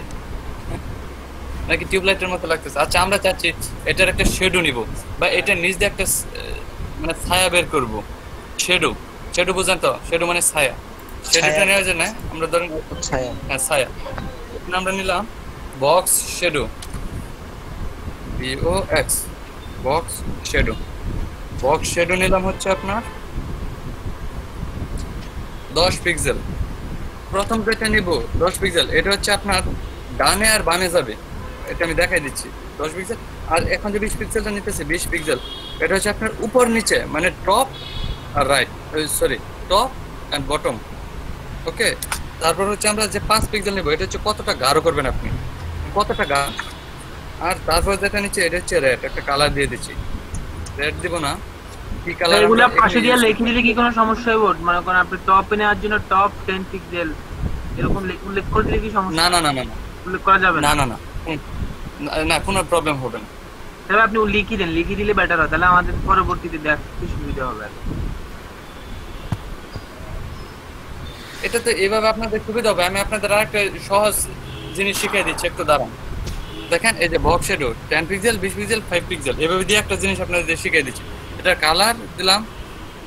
Speaker 2: নাকি টিউবলাইটের মতো লাগতেছে। আচ্ছা আমরা চাচ্ছি এটার একটা শেডো নিব, বা এটা নিচ দিয়ে একটা মানে ছায়া বের করব। শেডো, শেডো বুঝেন তো? শেডো মানে ছায়া। শেডোটা নেওয়ার জন্য আমরা ধরেন
Speaker 7: ছায়া,
Speaker 2: হ্যাঁ ছায়া, আমরা নিলাম box shadow, BOX box shadow. Box shadow নিলাম হচ্ছে আপনার 10 পিক্সেল। প্রথম যেটা নিব 10 পিক্সেল, এটা হচ্ছে আপনার ডানে আর বামে যাবে, এটা আমি দেখাই দিচ্ছি 10 পিক্সেল। আর এখন যে 20 পিক্সেলটা নিতেছে 20 পিক্সেল, এটা হচ্ছে আপনার উপর নিচে মানে টপ আর right, sorry top and bottom. Okay, তারপর হচ্ছে আমরা যে 5 পিক্সেল নেব, এটা হচ্ছে কতটা গাঢ় করবেন আপনি, কতটা গাঢ়। আর তারপর যেটা নিচে এটা হচ্ছে রেড, একটা কালার দিয়ে দিচ্ছি। রেড দিব না, কি কালার?
Speaker 6: এগুলো পাশে দিয়ে লিখে দিলে কি কোনো সমস্যা হবে? মনে করেন আপনি টপ নেওয়ার জন্য টপ 10 পিক্সেল এরকম উল্লেখ করে দিলে কি সমস্যা?
Speaker 2: না না না না,
Speaker 6: উল্লেখ করা যাবে
Speaker 2: না না না না, কোনো প্রবলেম হবে না।
Speaker 6: তাহলে আপনি লিখে দিলে বেটার হয়, তাহলে আমাদের পরবর্তীতে দেখতে সুবিধা হবে।
Speaker 2: এটা তো এভাবে আপনাদের সুবিধা হবে। আমি আপনাদের আরেকটা সহজ জিনিস শিখিয়ে দিচ্ছি, একটু দাঁড়ান। দেখেন এই যে box shadow 10 pixel, 20 pixel, 5 pixel, এভাবে দিয়ে একটা জিনিস আপনাদের শিখিয়ে দিচ্ছি। এটা কালার দিলাম,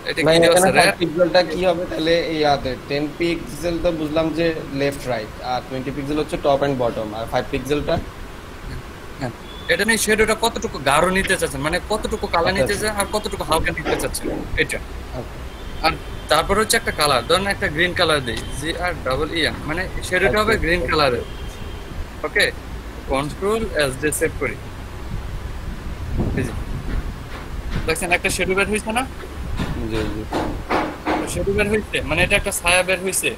Speaker 2: এটা কি দেওয়া আছে? রেড
Speaker 10: পিক্সেলটা কি হবে তাহলে? এই 10 পিক্সেল তো বুঝলাম যে লেফট রাইট, আর 20 পিক্সেল হচ্ছে টপ এন্ড বটম, আর 5 পিক্সেলটা
Speaker 2: হ্যাঁ, এটা নিয়ে শেডোটা কতটুকু গাঢ় নিতে চাচ্ছেন, মানে কতটুকু কালার নিতে চাচ্ছেন আর কতটুকু হালকা নিতে চাচ্ছেন, এটা। আর তারপর হচ্ছে একটা কালার, ধরুন একটা গ্রিন কালার দেই, GREEN, মানে শেডোটা হবে গ্রিন কালারের। ওকে, কন্ট্রোল এস দিয়ে সেভ করি। এই যে দেখছেন একটা শেডো বের হইছে না?
Speaker 10: জি জি,
Speaker 2: শেডো বের হইছে, মানে এটা একটা ছায়া বের হইছে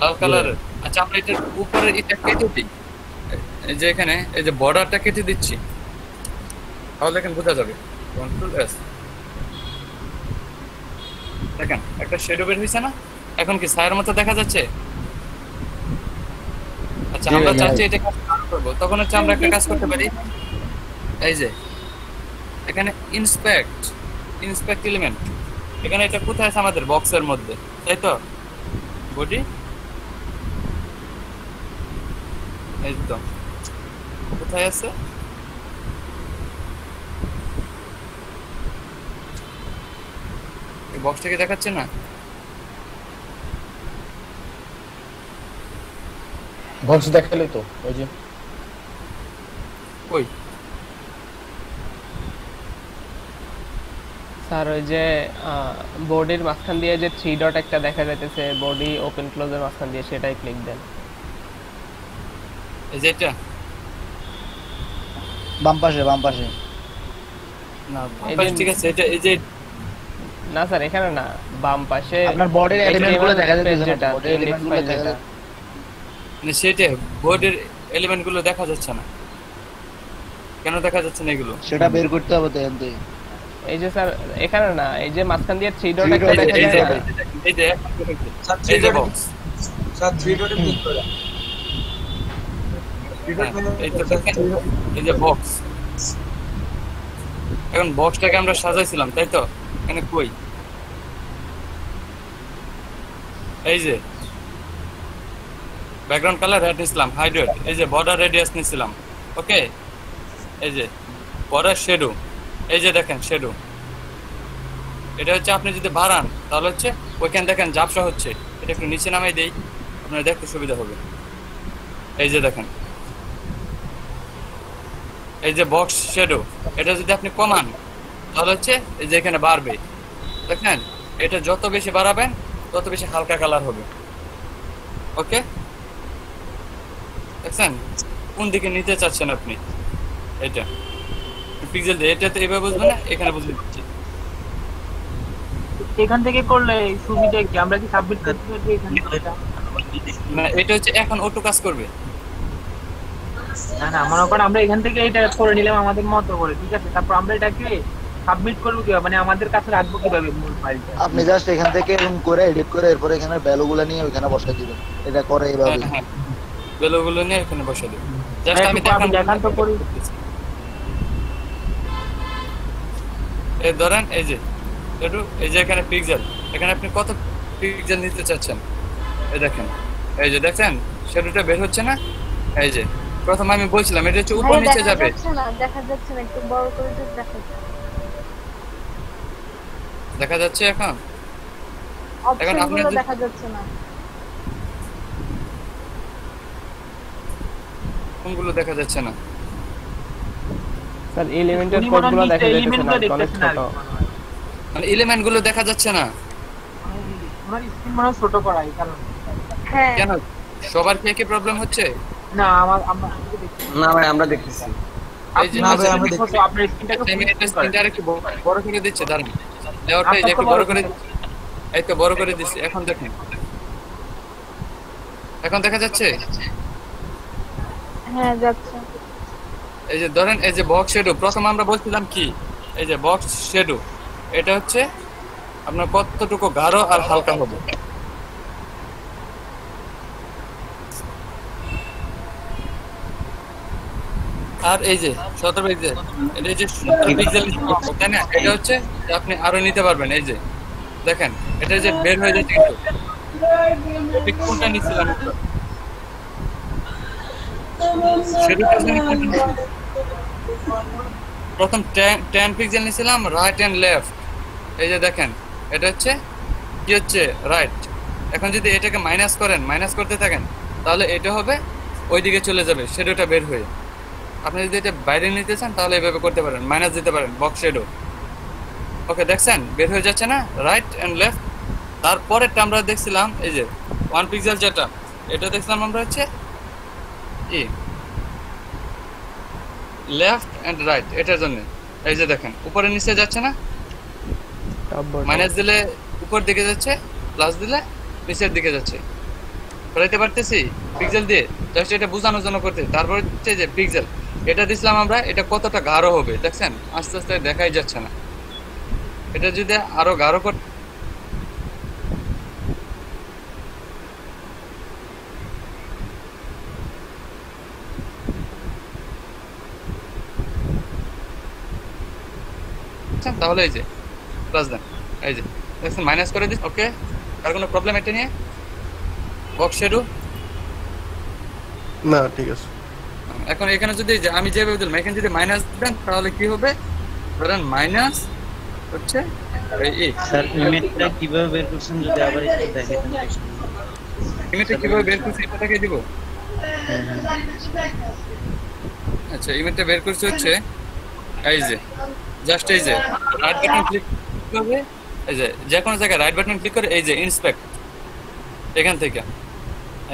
Speaker 2: লাল কালারের। আচ্ছা আমরা এটার উপরে এটা কেটে দিই, এই যে এখানে এই যে বর্ডারটা কেটে দিচ্ছি, তাহলে এখানে বোঝা যাবে। কন্ট্রোল এস, দেখেন একটা শেডো বের হইছে না? এখন কি ছায়ার মতো দেখা যাচ্ছে? আচ্ছা আমরা চাচ্ছি এটা কাজ করব, তখন হচ্ছে আমরা একটা কাজ করতে পারি। এই যে এখানে ইন্সপেক্ট এলিমেন্ট, এখানে এটা কোথায় আছে? আমাদের বক্সের মধ্যে, তাই তো? বডি এই তো কোথায় আছে? এই বক্সটাকে দেখাচ্ছে না?
Speaker 8: বক্স দেখালে তো ওই যে
Speaker 2: কই
Speaker 1: স্যার, ওই যে বডির মাঝখান দিয়ে যে 3 ডট একটা দেখা যাইতেছে, বডি ওপেন ক্লোজের মাঝখান দিয়ে, সেটাই ক্লিক দেন।
Speaker 2: এই যে এটা
Speaker 7: বাম পাশে
Speaker 2: না, ঠিক আছে, এটা এই যে
Speaker 1: না স্যার, এখানে না, বাম পাশে
Speaker 7: আপনার বডির এলিমেন্টগুলো দেখা যাচ্ছে,
Speaker 1: যেটা
Speaker 7: বডির এলিমেন্টগুলো দেখা যাচ্ছে,
Speaker 2: মানে সেটা বডির এলিমেন্টগুলো দেখা যাচ্ছে না। কেন দেখা যাচ্ছে না এগুলো?
Speaker 7: সেটা বের করতে হবে তো এখান থেকে।
Speaker 1: এই যে স্যার এখানে না, এই যে মাঝখান দিয়ে 3 ডট একটা দেখা যায় না?
Speaker 2: এই যে এই যে বক্স
Speaker 11: স্যার 3 ডটে ক্লিক করে
Speaker 2: এই যে বক্স, এখন বক্সটাকে আমরা সাজাইছিলাম, তাই তো? এখানে কই? এই যে ব্যাকগ্রাউন্ড কালার রেড নিছিলাম, হাইড্রেট, এই যে বর্ডার রেডিয়াস নিছিলাম। ওকে, এই যে বর্ডার শেডো, এই যে দেখেন শেডো, এটা হচ্ছে আপনি যদি বাড়ান তাহলে হচ্ছে ওইখানে দেখেন ঝাপসা হচ্ছে, এটা একটু নিচে নামাই দেই, আপনার দেখতে সুবিধা হবে। এই যে দেখেন এই যে বক্স শেডো, এটা যদি আপনি কমান তাহলে হচ্ছে এই যে এখানে বাড়বে, দেখেন? এটা যত বেশি বাড়াবেন তত বেশি হালকা কালার হবে। ওকে, দেখছেন কোন দিকে নিতে চাচ্ছেন আপনি? এটা পিক্সেল দিয়ে, এটা তো এভাবে বুঝবেন না, এখানে বুঝতে পারছি।
Speaker 6: এখান থেকে করলে সুবিধা কি? আমরা কি সাবমিট করতে পারবো এখান থেকে?
Speaker 2: না, এটা হচ্ছে এখন অটো কাজ করবে।
Speaker 6: না মনে করেন আমরা এখান থেকে এটা করে নিলাম আমাদের মতো করে, ঠিক আছে? তারপর আমরা এটাকে সাবমিট করবো কিভাবে, মানে আমাদের কাছে রাখবো কিভাবে মূল ফাইলটা?
Speaker 7: আপনি জাস্ট এখান থেকে রুম করে এডিট করে এরপর এখানে ভ্যালুগুলো নিয়ে ওখানে বসাই দিবেন। এটা করে এইভাবে
Speaker 2: ভ্যালুগুলো নিয়ে এখানে বসে দেব। জাস্ট আমি
Speaker 6: দেখান তো করি।
Speaker 2: এই ধরেন এই যে একটু, এই যে এখানে পিক্সেল, এখানে আপনি কত পিক্সেল নিতে চাচ্ছেন? এই দেখেন, এই যে দেখেন শেডোটা বের হচ্ছে না? এই যে প্রথমে আমি বলছিলাম এটা হচ্ছে উপর
Speaker 12: ভাইয়া
Speaker 2: নিচে
Speaker 12: দেখা
Speaker 2: যাবে।
Speaker 12: যাচ্ছে না, দেখা যাচ্ছে না, একটু বড় করে যদি দেখা যায়।
Speaker 2: দেখা যাচ্ছে এখন? এখন আপনি
Speaker 12: অপশনগুলো দেখা যাচ্ছে না।
Speaker 2: কোনগুলো দেখা যাচ্ছে না?
Speaker 1: স্যার এলিমেন্টের
Speaker 6: উনি মনে হয়
Speaker 1: কোডগুলো
Speaker 6: নিচে
Speaker 1: দেখা যাচ্ছে
Speaker 6: এলিমেন্টগুলো
Speaker 1: না, অনেক
Speaker 6: দেখতেছেন না
Speaker 1: ছোট।
Speaker 6: আর কি মনে হয়।
Speaker 2: মানে এলিমেন্ট গুলো দেখা যাচ্ছে না
Speaker 6: ওনার স্ক্রিন মনে হয় ছোট করা, এই কারণে।
Speaker 12: হ্যাঁ
Speaker 2: কেন? সবার কি একই প্রবলেম হচ্ছে?
Speaker 6: না আমরা দেখছি
Speaker 5: না ভাই আমরা দেখতেছি।
Speaker 2: এই যে
Speaker 7: না ভাই, আমরা দেখছি।
Speaker 6: আপনার স্ক্রিনটাকে
Speaker 2: আমি এটা স্ক্রিনটা আরেকটু বড় করে দিচ্ছি, দাঁড়ান। লেআউটটা এই যে একটু বড় করে দিচ্ছি। এই তো বড় করে দিচ্ছি, এখন দেখেন। এখন দেখা যাচ্ছে?
Speaker 12: হ্যাঁ যাচ্ছে।
Speaker 2: এই যে ধরেন এই যে বক্স শ্যাডো, প্রথম আমরা বলছিলাম কি এই যে বক্স শ্যাডো, এটা হচ্ছে আপনার কতটুকু গাঢ় আর হালকা হবে। আর এই যে 17 পিক্সেল, এটা এই যে 17 পিক্সেল তাই না, এটা হচ্ছে যে আপনি আরো নিতে পারবেন। এই যে দেখেন এটা যে বের হয়ে যাচ্ছে, কিন্তু কোনটা নিছিলাম শ্যাডোটা জানি কোনটা নিছিলাম? প্রথম 10 পিক্সেল নিছিলাম রাইট এন্ড লেফট। এই যে দেখেন এটা হচ্ছে কি হচ্ছে রাইট। এখন যদি এটাকে মাইনাস করেন, মাইনাস করতে থাকেন, তাহলে এটা হবে ওইদিকে চলে যাবে শ্যাডোটা বের হয়ে। আপনি যদি এটা বাইরে নিতে চান তাহলে এভাবে করতে পারেন, মাইনাস দিতে পারেন বক্স শ্যাডো। ওকে দেখছেন বের হয়ে যাচ্ছে না রাইট এন্ড লেফট। তারপরেরটা আমরা দেখছিলাম এই যে 1 পিক্সেল যেটা, এটা দেখছিলাম আমরা হচ্ছে লেফট এন্ড রাইট, এটার জন্য। এই যে দেখেন উপরে নিচে যাচ্ছে না, মাইনাস দিলে উপর দিকে যাচ্ছে, প্লাস দিলে নিচের দিকে যাচ্ছে। বুঝাইতে পারতেছি পিক্সেল দিয়ে? জাস্ট এটা বোঝানোর জন্য করতে। তারপর হচ্ছে যে পিক্সেল, এটা দিছিলাম আমরা, এটা কতটা গাঢ় হবে দেখছেন, আস্তে আস্তে দেখাই যাচ্ছে না। এটা যদি আরো গাঢ় করতে তাহলে এই যে প্লাস দেন, এই যে দেখছেন মাইনাস করে দিন। ওকে, আর কোনো প্রবলেম এটা নিয়ে? বক্স শ্যাডো
Speaker 9: না ঠিক আছে।
Speaker 2: এখন এখানে যদি আমি যেভাবে দিলাম, এখানে যদি মাইনাস দেন তাহলে কি হবে? ধরেন মাইনাস হচ্ছে এই
Speaker 13: স্যার ইমেজটা কিভাবে বের করছেন যদি আবার একটু দেখেন।
Speaker 2: ইমেজটা কিভাবে বের করছি এটা দেখিয়ে দিব। আচ্ছা ইমেজটা বের করছি হচ্ছে এই যে জাস্ট এই যে রাইট বাটন ক্লিক করবে, এই যে কোনো জায়গায় রাইট বাটন ক্লিক করে এই যে ইন্সপেক্ট, এখান থেকে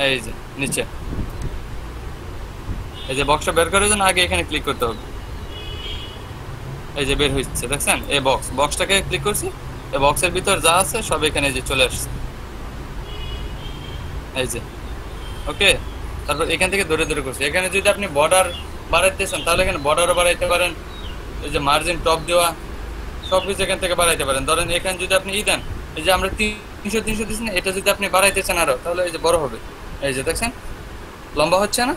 Speaker 2: এই যে নিচে এই যে বক্সটা বের করার জন্য আগে এখানে ক্লিক করতে হবে। এই যে বের হচ্ছে দেখছেন, এই বক্সটাকে ক্লিক করছি, এই বক্সের ভিতর যা আছে সব এখানে যে চলে আসছে এই যে। ওকে, তারপর এখান থেকে ধরে ধরে করছি। এখানে যদি আপনি বর্ডার বাড়াইতে চান তাহলে এখানে বর্ডারও বাড়াইতে পারেন, এই যে মার্জিন টপ দেওয়া সব কিছু এখান থেকে বাড়াইতে পারেন। ধরেন এখানে যদি আপনি দেন, এই যে আমরা 300 দিচ্ছি না, এটা যদি আপনি বাড়াইতে চান আরো, তাহলে এই যে বড় হবে। এই যে দেখছেন লম্বা হচ্ছে না।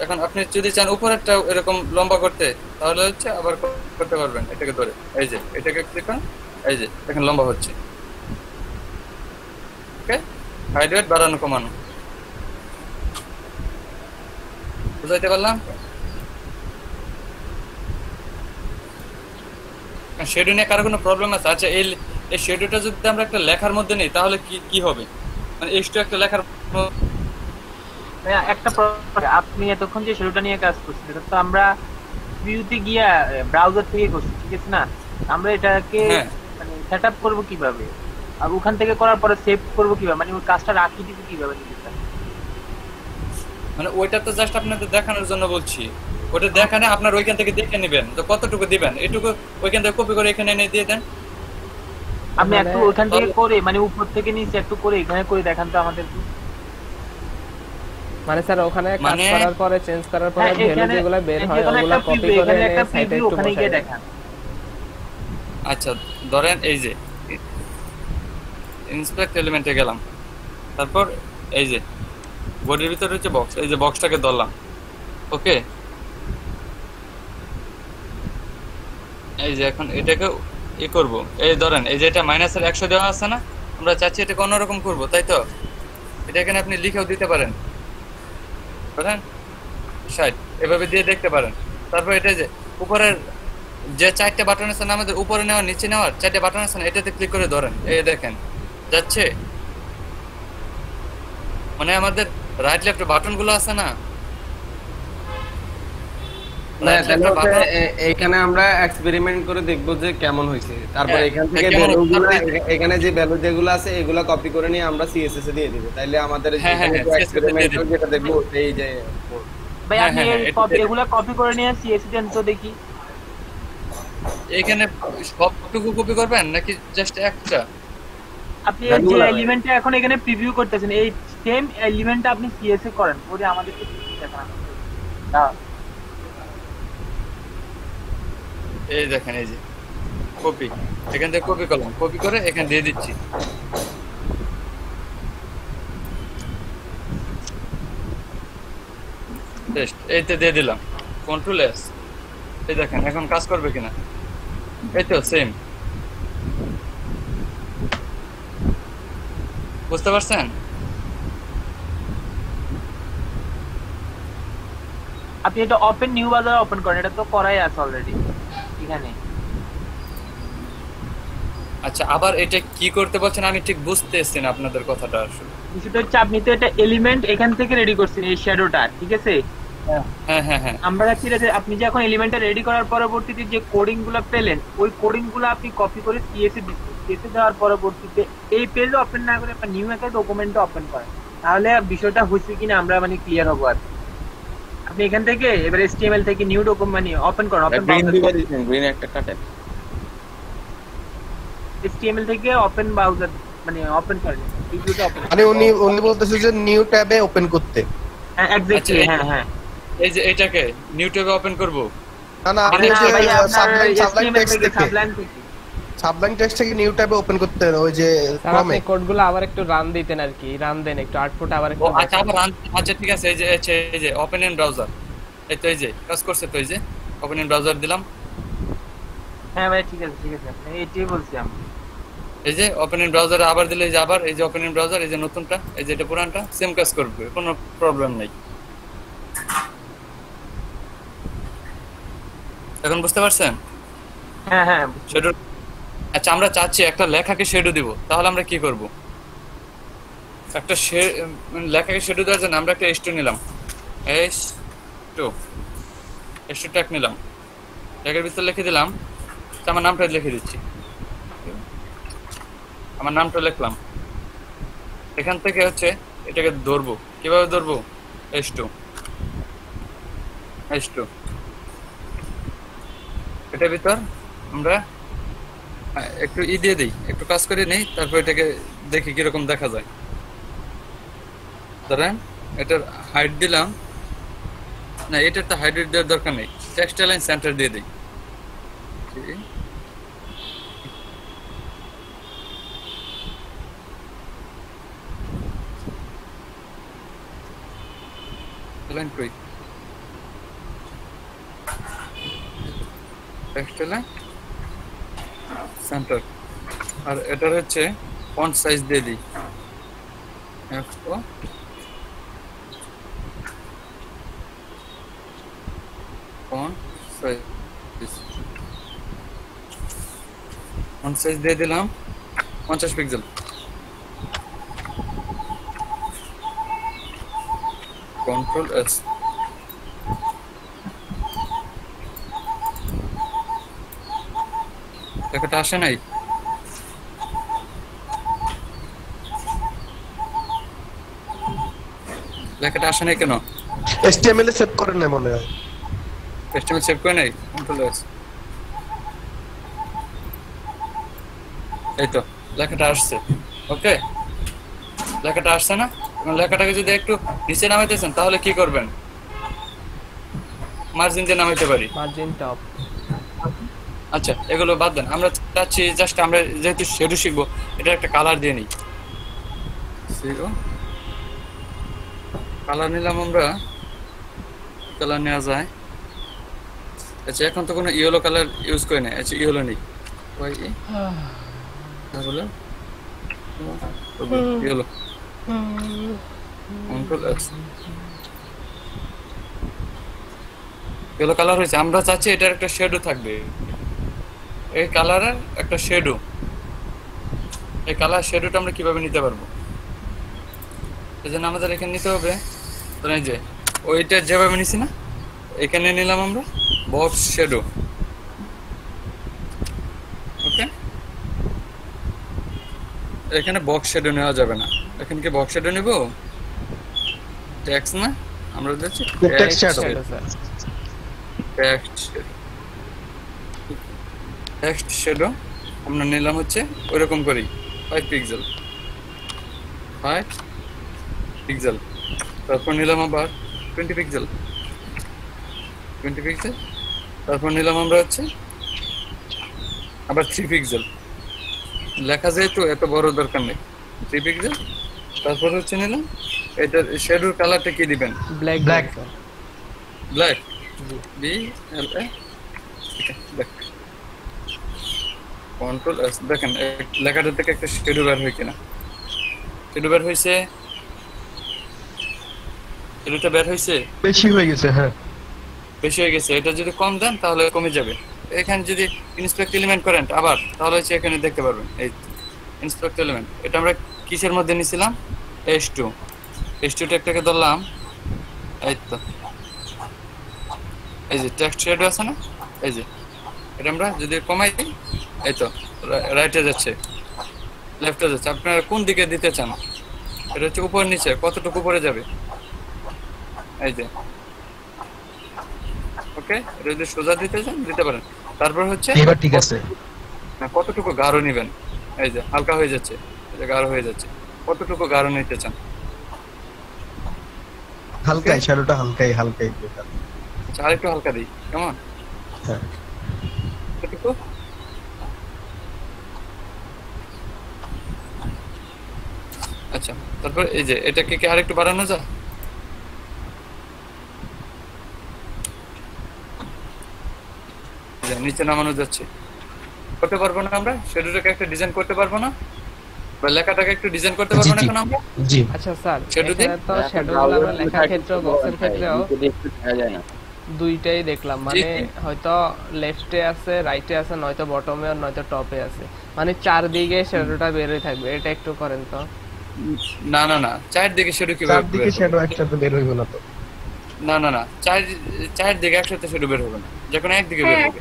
Speaker 2: এখন আপনি যদি চান উপরেরটা এরকম লম্বা করতে, তাহলে হচ্ছে আবার করতে পারবেন এটাকে ধরে, এই যে এটাকে ক্লিক করেন, এই যে দেখেন লম্বা হচ্ছে। ওকে, হাইট ওয়েট বাড়ানো কমানো, বুঝাইতে পারলাম? শ্যাডো নিয়ে কারো কোনো প্রবলেম আছে? আচ্ছা এই শ্যাডোটা যদি আমরা একটা লেখার মধ্যে নেই তাহলে কি হবে? মানে এক্সট্রা একটা লেখার
Speaker 6: একটা আপনি এতক্ষণ যে শ্যাডোটা নিয়ে কাজ করছেন, এটা তো আমরা ভিউতে গিয়া ব্রাউজার থেকে করছি, ঠিক আছে না? আমরা এটাকে মানে সেটআপ করব কিভাবে, আর ওখান থেকে করার পরে সেভ করব কিভাবে, মানে ওই কাজটা রাখি দিব কিভাবে?
Speaker 2: মানে ওইটা তো জাস্ট আপনাদের দেখানোর জন্য বলছি। ওটা দেখানে আপনার ওইখান থেকে দেখে নেবেন তো কতটুকু দিবেন, এটুকু ওইখান থেকে কপি করে এখানে এনে দিয়ে দেন।
Speaker 6: আপনি একটু ওইখান থেকে করে মানে উপর থেকে নিচে একটু করে এখানে করে দেখান তো আমাদের।
Speaker 1: মানে স্যার ওখানে কাজ করার পরে চেঞ্জ করার পরে ভ্যালু যেগুলো বের হয় ওগুলো কপি করে এনে সাইডে একটু
Speaker 6: ওখানে গিয়ে দেখান।
Speaker 2: আচ্ছা ধরেন এই যে ইন্সপেক্ট এলিমেন্টে গেলাম, তারপর এই যে বডির ভিতরে হচ্ছে বক্স, এই যে বক্সটাকে ধরলাম। ওকে, এই যে এখন এটাকে করব, এই ধরেন এই যে এটা মাইনাসের 100 দেওয়া আছে না, আমরা চাচ্ছি এটাকে অন্যরকম করব, তাই তো? এটা এখানে আপনি লিখেও দিতে পারেন। বুঝলেন 60 এভাবে দিয়ে দেখতে পারেন। তারপর এটা যে উপরের যে 4টে বাটন আছে না আমাদের উপরে নেওয়ার নিচে নেওয়ার 4টে বাটন আছে না এটাতে ক্লিক করে ধরেন, এই দেখেন যাচ্ছে। মানে আমাদের রাইট লেফট বাটন গুলো আছে না,
Speaker 10: এখানে আমরা এক্সপেরিমেন্ট করে দেখবো যে কেমন হয়েছে। তারপর এখান থেকে ভ্যালুগুলো, এখানে যে ভ্যালু যেগুলো আছে এগুলা কপি করে নিয়ে আমরা সিএসএস এ দিয়ে দিব। তাইলে আমাদের এক্সপেরিমেন্ট যেটা দেখবো এই যে
Speaker 6: ভাই আপনি এগুলা কপি করে নিয়ে সিএসএস দেন তো দেখি।
Speaker 2: এখানে সবটুকু কপি করবেন নাকি জাস্ট একটা?
Speaker 6: আপনি যে এলিমেন্টটা এখন এখানে প্রিভিউ করতেছেন এই সেম এলিমেন্টটা আপনি সিএসএস করেন পরে আমাদেরকে দেখান। দাও
Speaker 2: এই দেখেন এই যে কপি, এখান থেকে কপি করলাম, কপি করে এখানে দিয়ে দিচ্ছি। টেস্ট এইতে দিয়ে দিলাম, কন্ট্রোল এস। এই দেখেন এখন কাজ করবে কিনা, এই তো সেম। বুঝতে পারছেন?
Speaker 6: আপনি এটা ওপেন নিউ ব্রাউজার ওপেন করেন, এটা তো করাই আছে অলরেডি এখানে।
Speaker 2: আচ্ছা আবার এটা কি করতে বলছেন আমি ঠিক বুঝতেছি না আপনাদের কথাটা। আসলে
Speaker 6: বিষয়টা হচ্ছে আপনি তো এটা এলিমেন্ট এখান থেকে রেডি করছেন এই শ্যাডোটা, ঠিক আছে?
Speaker 2: হ্যাঁ হ্যাঁ হ্যাঁ।
Speaker 6: আমরা ঠিক আছে আপনি যে এখন এলিমেন্টটা রেডি করার পরবর্তীতে যে কোডিং গুলো পেলেন ওই কোডিং গুলো আপনি কপি করে সিএসএ দিচ্ছেন। সিএসএ দেওয়ার পরবর্তীতে এই পেজ ওপেন না করে আপনি নিউ একটা ডকুমেন্টটা ওপেন করেন, তাহলে বিষয়টা হচ্ছে কিনা আমরা মানে ক্লিয়ার হবো আর। আপনি এখান থেকে এবার HTML থেকে নিউ ডকুমেন্ট মানে ওপেন করেন, ওপেন
Speaker 5: গ্রিন একটা কাটেন,
Speaker 6: HTML থেকে ওপেন ব্রাউজার মানে ওপেন করেন, ভিডিওটা ওপেন
Speaker 9: মানে উনি বলতেছে যে নিউ ট্যাবে ওপেন করতে।
Speaker 6: হ্যাঁ এক্স্যাক্টলি, হ্যাঁ হ্যাঁ।
Speaker 2: এই যে এটাকে নিউ ট্যাবে ওপেন করব
Speaker 9: না না আপনি যে সাবলাইন টেক্সট থেকে নিউ ট্যাবে ওপেন করতে ওই যে
Speaker 1: ক্রমে কোডগুলো আবার একটু রান দিতেন আর কি, রান দেন একটু আউটপুট আবার একটু।
Speaker 2: আচ্ছা আবার রান, আচ্ছা ঠিক আছে। এই যে ওপেন ইন ব্রাউজার, এই তো এই যে কাজ করছে তো, এই যে ওপেন ইন ব্রাউজার দিলাম।
Speaker 6: হ্যাঁ ভাই ঠিক আছে ঠিক আছে, এইটাই বলছি আমি।
Speaker 2: এই যে ওপেন ইন ব্রাউজারে আবার দিলে এই যে আবার এই যে ওপেন ইন ব্রাউজার, এই যে নতুনটা, এই যে এটা পুরানটা সেম কাজ করবে, কোনো প্রবলেম নাই। এখন বুঝতে পারছেন?
Speaker 6: হ্যাঁ হ্যাঁ।
Speaker 2: শ্যাডো, আচ্ছা আমরা চাচ্ছি একটা লেখাকে শ্যাডো দিব, তাহলে আমরা কি করব? একটা লেখাকে শ্যাডো দেওয়ার জন্য আমরা একটা S2 নিলাম, S2 ট্যাগ নিলাম, ট্যাগের ভিতরে লিখে দিলাম, আমার নামটা লিখে দিচ্ছি, আমার নামটা লিখলাম। এখান থেকে হচ্ছে এটাকে ধরবো, কিভাবে ধরবো? S2 এটার ভিতর আমরা একটু দিয়ে দিই, একটু কাজ করে নেই, তারপর এটাকে দেখি কিরকম দেখা যায়। ধরেন এটার হাইট দিলাম না, এটার তো হাইট দেওয়ার দরকার নেই, টেক্সট লাইন সেন্টার দিয়ে দিই। লাইন কই টেক্সট লাইন সেন্টার, আর এটার হচ্ছে ফন্ট সাইজ দিয়ে দিই ফন্ট সাইজ দিয়ে দিলাম 50 পিক্সেল। কন্ট্রোল এস, লেখাটা আসে নাই, লেখাটা আসে নাই কেন?
Speaker 9: HTML এ সেভ করেন না মনে হয়।
Speaker 2: HTML সেভ করে নাই, কন্ট্রোল এস। এই তো লেখাটা আসছে, ওকে লেখাটা আসছে না? লেখাটাকে যদি একটু নিচে নামাইতেছেন তাহলে কি করবেন? মার্জিন দিয়ে নামাইতে পারি,
Speaker 1: মার্জিন টপ।
Speaker 2: আচ্ছা এগুলো বাদ দেন, আমরা চাচ্ছি জাস্ট আমরা যেহেতু শ্যাডো শিখবো এটা একটা কালার দিয়ে নিই। কালার নিলাম, আমরা কালার নেওয়া যায়। আচ্ছা এখন তো কোনো ইয়েলো কালার ইউজ করি না, আচ্ছা ইয়েলো নেই, yellow control S. Yellow colour হয়েছে, আমরা চাচ্ছি এটার একটা শেডো থাকবে, এই কালারের একটা শেডো। এই কালার শেডোটা আমরা কিভাবে নিতে পারবো? এই জন্য আমাদের এখানে নিতে হবে, এই যে ওইটা যেভাবে নিছি না, এখানে নিলাম আমরা বক্স শেডো। ওকে, এখানে বক্স শেডো নেওয়া যাবে না, এখানে কি বক্স শেডো নেব? টেক্সট না, আমরা দিচ্ছি টেক্সট শেডো। টেক্সট শেডো আমরা নিলাম হচ্ছে ওইরকম করি 5 পিক্সেল, 5 পিক্সেল। তারপর নিলাম আবার 20 পিক্সেল, 20 পিক্সেল। তারপর নিলাম আমরা হচ্ছে আবার 3 পিক্সেল। লেখা যেহেতু এত বড় দরকার নেই, 3 পিক্সেল। তারপর হচ্ছে নিলাম এটা শ্যাডোর কালারটা কি দিবেন?
Speaker 1: ব্ল্যাক।
Speaker 2: ব্ল্যাক, বি এল এ ব্ল্যাক। কন্ট্রোল এস, দেখেন লেখাটা থেকে একটা শ্যাডো বের হয় কিনা। শ্যাডো বের হইছে, শ্যাডোটা বের হইছে,
Speaker 9: বেশি হয়ে গেছে। হ্যাঁ,
Speaker 2: বেশি হয়ে গেছে। এটা যদি কম দেন তাহলে কমে যাবে। এখানে যদি ইন্সপেক্ট এলিমেন্ট করেন আবার, তাহলে হচ্ছে এখানে দেখতে পারবেন এই ইন্সপেক্ট এলিমেন্ট। এটা আমরা কিসের মধ্যে নিছিলাম? H2। H2 ট্যাগটাকে ধরলাম, এই তো এই যে টেক্সট শেডো আছে না, এই যে এটা আমরা যদি কমাই দিই, এই তো রাইটে যাচ্ছে, লেফটে যাচ্ছে। আপনারা কোন দিকে দিতে চান? এটা হচ্ছে উপর নিচে, কতটুকু উপরে যাবে, এই যে। ওকে, এটা যদি সোজা দিতে চান দিতে পারেন। তারপর হচ্ছে
Speaker 9: এবার ঠিক আছে,
Speaker 2: না কতটুকু গাঢ় নেবেন, এই যে হালকা হয়ে যাচ্ছে, এই যে গাঢ় হয়ে যাচ্ছে। কতটুকু গাঢ় নিতে চান?
Speaker 9: হালকাই, শ্যাডোটা হালকাই।
Speaker 2: আচ্ছা, আরেকটু হালকা দিই, কেমন?
Speaker 9: হ্যাঁ,
Speaker 2: কতটুকু? আচ্ছা, তারপর এই যে এটাকে কি আরেকটু বাড়ানো যায়? নিচে নামানো যাচ্ছে, করতে পারবো না আমরা? শ্যাডোটাকে একটা ডিজাইন করতে পারবো না, বা লেখাটাকে একটু ডিজাইন করতে পারবো না এখন আমরা?
Speaker 9: জি।
Speaker 1: আচ্ছা স্যার, এখানে তো শ্যাডোগুলো আমরা লেখার ক্ষেত্রে বক্সের ক্ষেত্রেও দুইটাই দেখলাম, মানে হয়তো লেফটে আছে, রাইটে আছে, নয়তো বটমে আর নয়তো টপে আছে, মানে চারদিকে শ্যাডোটা বের হয়ে থাকবে। এটা একটু করেন তো।
Speaker 2: না না না, চারদিকে শ্যাডো কিভাবে?
Speaker 9: চারদিকে শ্যাডো একসাথে বের হইব না তো।
Speaker 2: না না না, চারদিকে একসাথে শ্যাডো বের হবে না, যখন একদিকে বের হবে।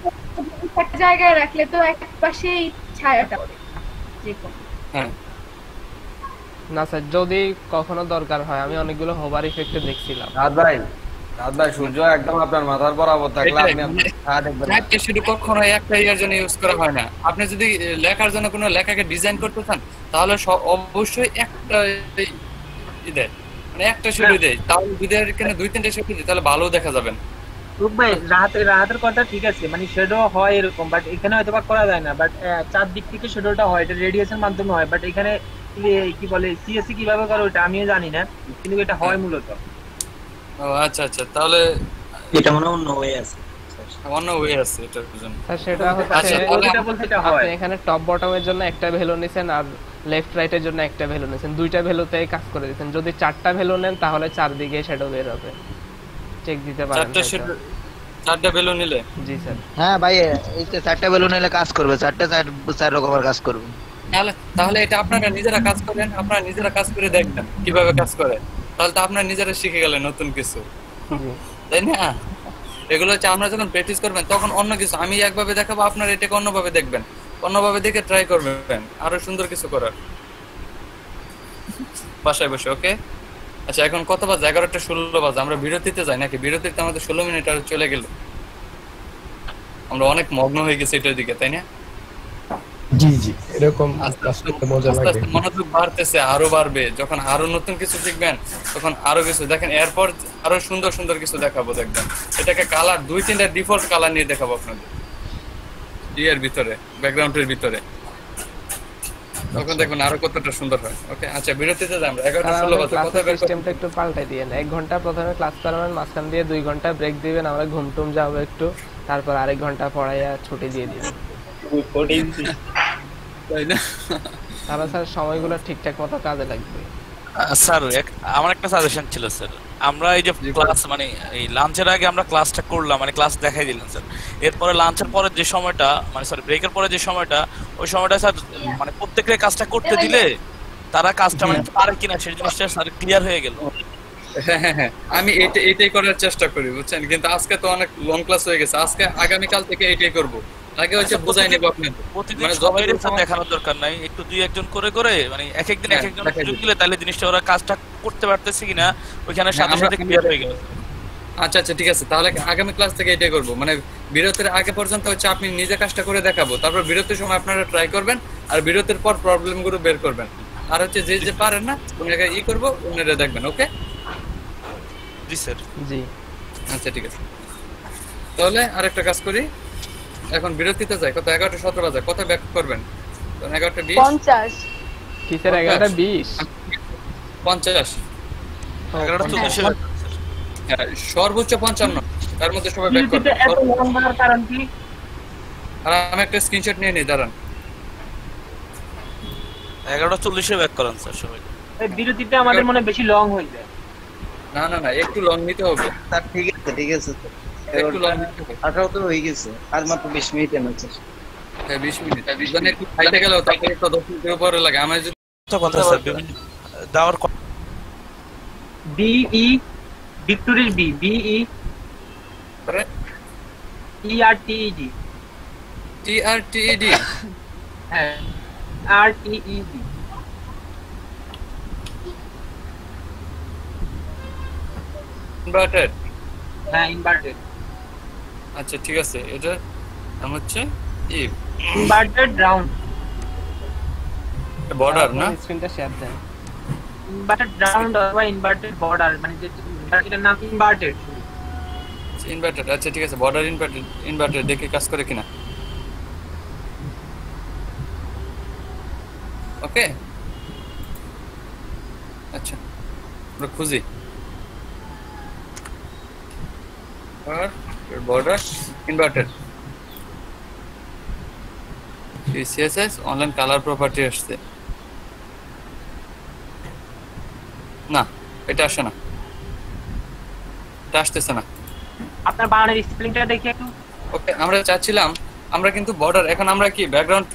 Speaker 4: একটা জায়গায় রাখলে তো এক পাশেই ছায়াটা পড়ে যেকোনো।
Speaker 2: হ্যাঁ
Speaker 1: না স্যার, যদি কখনো দরকার হয়, আমি অনেকগুলো হোভার ইফেক্টে দেখছিলাম।
Speaker 10: রাত ভাই সূর্য একদম আপনার মাথার বরাবর থাকলে আপনি
Speaker 2: চারটে শ্যাডো কখনো একটা ইয়ার জন্য ইউজ করা হয় না। আপনি যদি লেখার জন্য কোনো লেখাকে ডিজাইন করতে চান, তাহলে অবশ্যই একটা দেয়, মানে একটা শ্যাডো দেয়। তাহলে যদি এখানে 2-3টা শ্যাডো দেয় তাহলে ভালো দেখা যাবে।
Speaker 6: ভাই রাহাতের কথা ঠিক আছে, মানে শ্যাডো হয় এরকম, বাট এখানে হয়তো বা করা যায় না। বাট চারদিক থেকে শ্যাডোটা হয়, এটা রেডিয়েশন মাধ্যমে হয়। বাট এখানে কি বলে সিএসসি কিভাবে করে ওটা আমিও জানি না, কিন্তু এটা হয় মূলত।
Speaker 2: ও আচ্ছা আচ্ছা, তাহলে
Speaker 13: এটা মনে হয় অন্য ওয়ে আছে,
Speaker 2: অন্য ওয়ে আছে এটার জন্য।
Speaker 1: স্যার সেটা হচ্ছে আপনি এখানে টপ বটমের জন্য একটা ভ্যালু নিছেন আর লেফট রাইটের জন্য একটা ভ্যালু নিছেন, দুইটা ভ্যালুতেই কাজ করে দিবেন। যদি চারটা ভ্যালু নেন তাহলে চারদিকে শ্যাডো বের হবে, চেক দিতে পারেন।
Speaker 2: চারটা ভ্যালু নিলে?
Speaker 1: জি স্যার।
Speaker 7: হ্যাঁ ভাই, এই তো চারটা ভ্যালু নিলে কাজ করবে, চার রকমের কাজ করবে।
Speaker 2: তাহলে এটা আপনারা নিজেরা কাজ করেন, আপনারা নিজেরা কাজ করে দেখবেন কিভাবে কাজ করে, তাহলে তো আপনারা নিজেরা শিখে গেলেন নতুন কিছু, তাই না? এগুলো হচ্ছে আমরা যখন প্র্যাকটিস করবেন তখন অন্য কিছু আমি একভাবে দেখাবো, আপনারা এটাকে অন্যভাবে দেখবেন, অন্যভাবে দেখে ট্রাই করবেন আরো সুন্দর কিছু করার বাসায় বসে। ওকে, আচ্ছা এখন কত বাজে? 11:16 বাজে। আমরা বিরতিতে যাই নাকি? বিরতিতে আমাদের 16 মিনিট আর চলে গেল, আমরা অনেক মগ্ন হয়ে গেছি এটার দিকে, তাই না?
Speaker 9: জি জি, এরকম কাজ করতে মজা লাগে।
Speaker 2: মনোযোগ বাড়তেছে, আরো বাড়বে। যখন আরো নতুন কিছু শিখবেন তখন আরো কিছু দেখেন, এরপর আরো সুন্দর সুন্দর কিছু দেখাবো। দেখবেন এটাকে কালার 2-3টা ডিফল্ট কালার নিয়ে দেখাবো আপনাদের এর ভিতরে, ব্যাকগ্রাউন্ডের ভিতরে, তখন দেখবেন আরো কতটা সুন্দর হয়। ওকে, আচ্ছা বিরতিতে যাই আমরা। 11:16 বাজে। কথা
Speaker 1: সিস্টেমটা একটু পাল্টাই দিয়েন। 1 ঘন্টা প্রথমে ক্লাস করাবেন, মাঝখান দিয়ে 2 ঘন্টা ব্রেক দিবেন, আমরা ঘুমটুম যাবো একটু, তারপর আরেক ঘন্টা পড়াইয়া ছুটি দিয়ে দিবেন,
Speaker 2: তাই না?
Speaker 1: তাহলে স্যার সময়গুলো ঠিকঠাক মতো কাজে লাগবে।
Speaker 3: স্যার আমার একটা সাজেশন ছিল স্যার, আমরা এই যে ক্লাস মানে এই লাঞ্চের আগে আমরা ক্লাসটা করলাম, মানে ক্লাস দেখাই দিলাম স্যার, এরপরে লাঞ্চের পরে যে সময়টা মানে সরি ব্রেকের পরে যে সময়টা, ওই সময়টা স্যার মানে প্রত্যেকের কাজটা করতে দিলে তারা কাজটা মানে পারে কিনা সেই জিনিসটা স্যার ক্লিয়ার হয়ে গেল।
Speaker 2: হ্যাঁ আমি এটাই করার চেষ্টা করি বুঝছেন, কিন্তু আজকে তো অনেক লং ক্লাস হয়ে গেছে, আজকে আগামীকাল থেকে এটাই করব। আগে হচ্ছে বুঝাই নেব আপনাদের,
Speaker 3: মানে সবাইরে দেখানোর দরকার নাই, একটু দুই একজন করে করে মানে এক একদিন এক একজন সুযোগ দিলে তাহলে জিনিসটা ওরা কাজটা করতে পারতেছে কিনা ওইখানে সাথে সাথে ক্লিয়ার হয়ে গেল।
Speaker 2: আচ্ছা ঠিক আছে, তাহলে আগামী ক্লাস থেকে এটাই করব, মানে বিরতির আগে পর্যন্ত হচ্ছে আপনি নিজে কাজটা করে দেখাবো, তারপর বিরতির সময় আপনারা ট্রাই করবেন, আর বিরতির পর প্রবলেমগুলো বের করবেন, আর হচ্ছে যে পারেন না ওনাকে করব ওনারা দেখবেন। ওকে
Speaker 3: জি স্যার।
Speaker 1: জি
Speaker 2: আচ্ছা ঠিক আছে, তাহলে আরেকটা কাজ করি, এখন বিরতিতে যাই। কত 11:17 বাজে, কত ব্যাক করবেন? 11:20
Speaker 12: 50
Speaker 1: কি স্যার 11:20
Speaker 2: 50
Speaker 3: 11:40
Speaker 2: সর্বোচ্চ 55, তার মধ্যে সবাই ব্যাক করবে।
Speaker 6: এত লং হওয়ার কারণ কি?
Speaker 2: আর আমি একটা স্ক্রিনশট নিয়ে নিই, দাঁড়ান।
Speaker 3: 11:40 ব্যাক করেন স্যার সবাই।
Speaker 6: এই বিরতিতে আমাদের মনে বেশি লং হয়ে যায়।
Speaker 2: না একটু লং নিতে হবে
Speaker 5: স্যার। ঠিক আছে
Speaker 2: একটু লং নিতে হবে।
Speaker 5: 18 তো হয়ে গেছে, আর মাত্র 20 মিনিট আছে।
Speaker 2: হ্যাঁ 20 মিনিট, মানে একটু খাইতে গেলেও তারপরে তো 10 মিনিটের উপরে লাগে। আমার যদি
Speaker 3: কথা স্যার দাওয়ার
Speaker 6: বিই ভিক্টোরিয়ার বিই
Speaker 2: পরে
Speaker 6: টিআরটিইডি হ্যাঁ আরটিইডি
Speaker 2: ইনভার্টেড।
Speaker 6: হ্যাঁ ইনভার্টেড।
Speaker 2: আচ্ছা ঠিক আছে, এটা নাম হচ্ছে
Speaker 6: ইনভার্টেড রাউন্ড
Speaker 2: বর্ডার না?
Speaker 1: স্ক্রিনটা শেয়ার দেন।
Speaker 6: ইনভার্টেড রাউন্ড অথবা ইনভার্টেড বর্ডার, মানে যে এটার নাম ইনভার্টেড।
Speaker 2: ইনভার্টেড, আচ্ছা ঠিক আছে, বর্ডার ইনভার্টেড দেখে কাজ করে কিনা। ওকে আচ্ছা আমরা খুঁজি আর border inverted CSS online colour property আসছে না, এটা আসে না, এটা আসতেছে না।
Speaker 6: আপনার বানানের স্পেলিংটা দেখি একটু।
Speaker 2: ওকে আমরা চাচ্ছিলাম, আমরা কিন্তু বর্ডার, এখন আমরা কি ব্যাকগ্রাউন্ড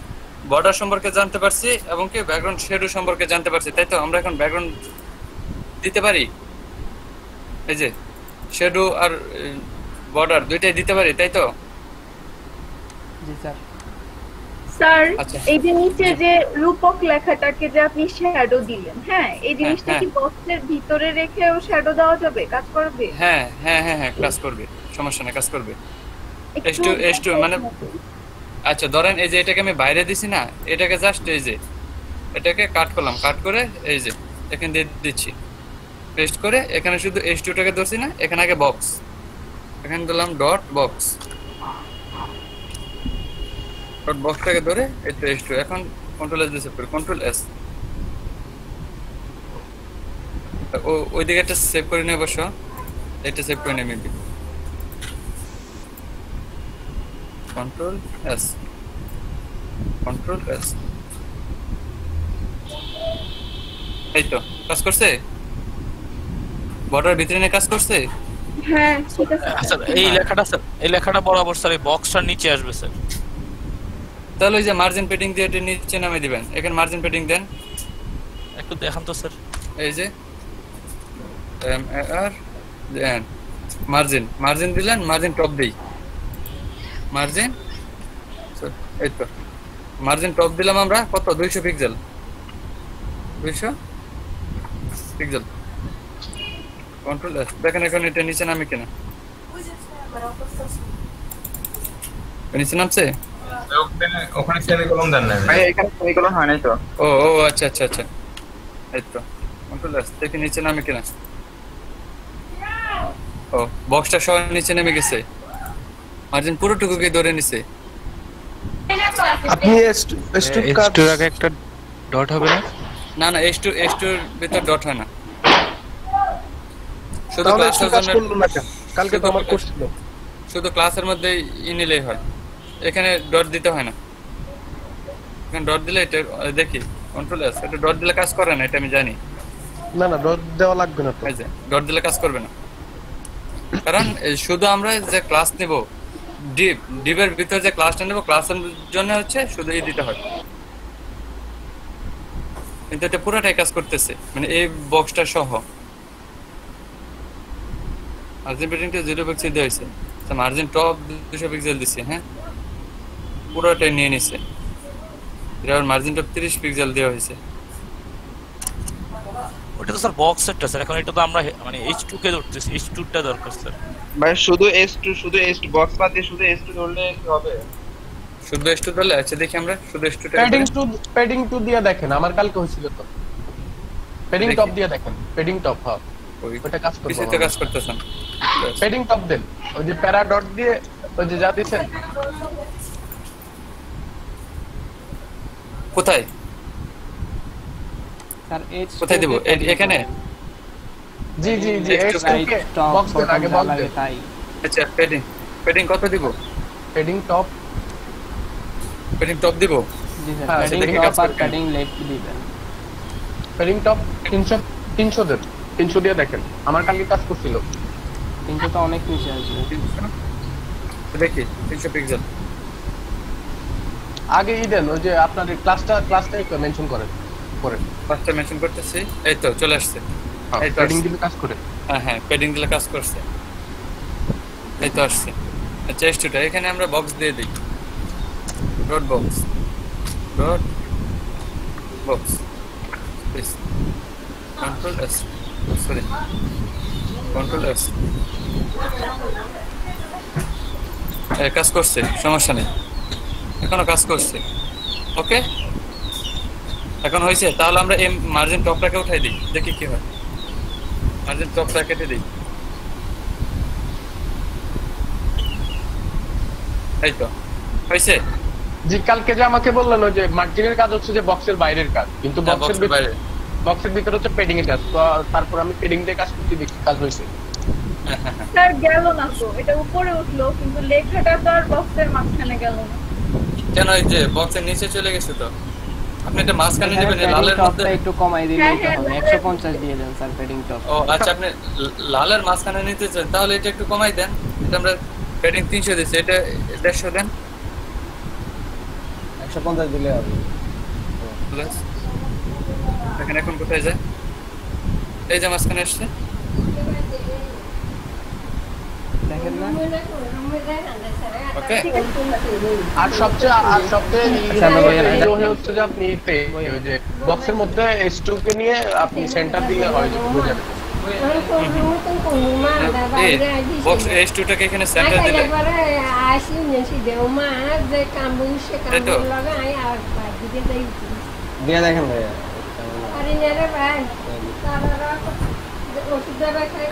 Speaker 2: বর্ডার সম্পর্কে জানতে পারছি এবং কি ব্যাকগ্রাউন্ড শ্যাডো সম্পর্কে জানতে পারছি, তাই তো? আমরা এখন ব্যাকগ্রাউন্ড দিতে পারি, এই যে শ্যাডো আর বর্ডার দুইটাই দিতে পারি, তাই তো?
Speaker 1: জি স্যার।
Speaker 4: স্যার এই যে নিচে যে রূপক লেখাটাকে যে আপনি শ্যাডো দিলেন, হ্যাঁ এই জিনিসটা কি বক্সের ভিতরে রেখেও শ্যাডো দেওয়া যাবে, কাজ করবে?
Speaker 2: হ্যাঁ কাজ করবে, সমস্যা না, কাজ করবে। S2 মানে আচ্ছা ধরেন এই যে এটাকে আমি বাইরে দিছি না, এটাকে জাস্ট এই যে এটাকে কাট করলাম, কাট করে এই যে এখানে দিয়ে দিচ্ছি, পেস্ট করে এখানে শুধু S2 টাকে ধরছি না, এখানে আগে বক্স, এখানে দিলাম ডট বক্স, ডট বক্সটাকে ধরে এই তো S2, এখন কন্ট্রোল এস দিয়ে সেভ করি, কন্ট্রোল এস। ওই দিকে একটা সেভ করে নিয়ে বসো, এটা সেভ করে নিয়ে maybe control S, control S, এই তো কাজ করছে, বর্ডার ভিতরে নিয়ে কাজ করছে।
Speaker 4: হ্যাঁ ঠিক আছে
Speaker 3: স্যার। এই লেখাটা বরাবর স্যার এই বক্সটার নিচে আসবে স্যার।
Speaker 2: তাহলে ওই যে মার্জিন পেডিং দিয়ে এটা নিচে নামে দিবেন, এখানে মার্জিন পেডিং দেন,
Speaker 3: একটু দেখান তো স্যার।
Speaker 2: এই যে আর দেন মার্জিন দিলেন, মার্জিন টপ দেই, মার্জিন এই তো মার্জিন টপ দিলাম আমরা, কত 200 পিক্সেল, 200 পিক্সেল, কন্ট্রোল এস। দেখেন এখন এটা নিচে নামে কিনা, নিচে নামছে,
Speaker 11: ওখানে সেমিকোলন দেন না ভাই, এখানে সেমিকোলন হয় নাই তো।
Speaker 2: ও আচ্ছা এই তো কন্ট্রোল এস, দেখি নিচে নামে কিনা। ও বক্সটা সহ নিচে নেমে গেছে, মার্জিন পুরোটুকুকে ধরে নিছে।
Speaker 9: আপনি S2 এর আগে একটা ডট হবে না?
Speaker 2: না S2 এর ভিতর ডট হয় না, শুধু
Speaker 9: কালকে তো আমার কোর্স ছিল,
Speaker 2: শুধু ক্লাসের মধ্যে নিলেই হয়, এখানে ডট দিতে হয় না। এখানে ডট দিলে এটা দেখি কন্ট্রোল এস, এটা ডট দিলে কাজ করে না, এটা আমি জানি।
Speaker 9: না না ডট দেওয়া লাগবে না তো।
Speaker 2: ডট দিলে কাজ করবে না, কারণ শুধু আমরা যে ক্লাস নেব ডিভের ভিতর যে ক্লাসটা নেব ক্লাসের জন্য হচ্ছে শুধু এই দিতে হয়, কিন্তু এটা পুরোটাই কাজ করতেছে মানে এই বক্সটা সহ। মার্জিন প্যাডিংটা 0 পিক্সেল দেওয়া হয়েছে, মার্জিন টপ 200 পিক্সেল দিচ্ছে। হ্যাঁ পুরোটাই নিয়ে নিছে। এর মার্জিন টপ 30 পিক্সেল দেওয়া হয়েছে।
Speaker 3: ওটা তো স্যার বক্স সেটটা স্যার, এখন এটা তো আমরা মানে H2 কে ধরতেছি, H2 টা দরকার স্যার।
Speaker 11: ভাই শুধু S2 বক্স বাদ দিয়ে শুধু S2 ধরলে কি হবে?
Speaker 2: শুধু S2 ধরলে আচ্ছা দেখি আমরা শুধু S2 টা
Speaker 8: প্যাডিং 2 দিয়ে দেখেন, আমার কালকে হয়েছিল তো। প্যাডিং টপ দিয়ে দেখেন, প্যাডিং টপ হ্যাঁ ওটা কাজ করবে।
Speaker 2: পিছিয়ে কাজ করতেছেন,
Speaker 8: প্যাডিং টপ দেন, ওই যে প্যারা ডট দিয়ে ওই যে যা দিছেন।
Speaker 2: কোথায়
Speaker 1: স্যার
Speaker 2: কোথায় দেব? এখানে
Speaker 8: জি জি জি H2 কে বক্স দেন, আগে বক্স দেন।
Speaker 2: তাই আচ্ছা প্যাডিং কত দিব?
Speaker 8: প্যাডিং টপ
Speaker 2: দিব।
Speaker 1: জি স্যার প্যাডিং টপ আর প্যাডিং লেফট দিবেন।
Speaker 8: প্যাডিং টপ 300 দেন, 300 দিয়ে দেখেন, আমার কালকে কাজ করছিল।
Speaker 1: 300 তো অনেক নিচে আসবে।
Speaker 2: দেখি 300 পিক্সেল
Speaker 8: আগে দেন, ওই যে আপনার ক্লাসটা একটু মেনশন করেন পরে।
Speaker 2: ক্লাসটা মেনশন করতেছি, এই তো চলে আসছে।
Speaker 8: এই তো প্যাডিং দিলে কাজ করে।
Speaker 2: হ্যাঁ প্যাডিং দিলে কাজ করছে, এই তো আসছে। আচ্ছা S2টা এখানে আমরা বক্স দিয়ে দিই, dot box please control S কাজ করছে, সমস্যা নেই, এখনো কাজ করছে। ওকে এখন হয়েছে, তাহলে আমরা এই মার্জিন টপটাকে উঠাই দিই, দেখি কি হয়। মার্জিন টপটা কেটে দিই, এই তো হয়েছে।
Speaker 8: জি কালকে যে আমাকে বললেন ওই যে মার্জিনের কাজ হচ্ছে যে বক্সের বাইরের কাজ, কিন্তু বক্সের ভিতরে হচ্ছে প্যাডিং এর কাজ। তো তারপর আমি প্যাডিং দিয়ে কাজ করতে দেখি কাজ হয়েছে।
Speaker 4: স্যার গেল না তো, এটা উপরে উঠলো কিন্তু লেখাটা তো আর বক্সের মাঝখানে গেল না
Speaker 2: কেন? এই যে বক্সের নিচে চলে গেছে তো। আপনি এটা মাঝখানে নেবেন, লালের মধ্যে
Speaker 1: একটু কমাই দিলেই তো হবে। 150 দিয়ে দেন স্যার প্যাডিং টপ।
Speaker 2: ও আচ্ছা আপনি লালের মাঝখানে নিতে চান, তাহলে এটা একটু কমাই দেন। এটা আমরা প্যাডিং 300 দিছি, এটা 150 দেন।
Speaker 10: 150 দিলে হবে।
Speaker 2: প্লাস দেখেন এখন কোথায় যায়, এই যে মাঝখানে আসছে,
Speaker 1: দেখেন না?
Speaker 2: ওকে।
Speaker 8: আর সবচেয়ে ইয়ে হচ্ছে যে আপনি ওই যে বক্সের মধ্যে S2 কে নিয়ে আপনি সেন্টার দিলে হয় যে বুঝে যাবে।
Speaker 2: এই বক্স S2 টাকে এখানে সেন্টার দিলে
Speaker 10: দিয়ে দেখেন ভাই।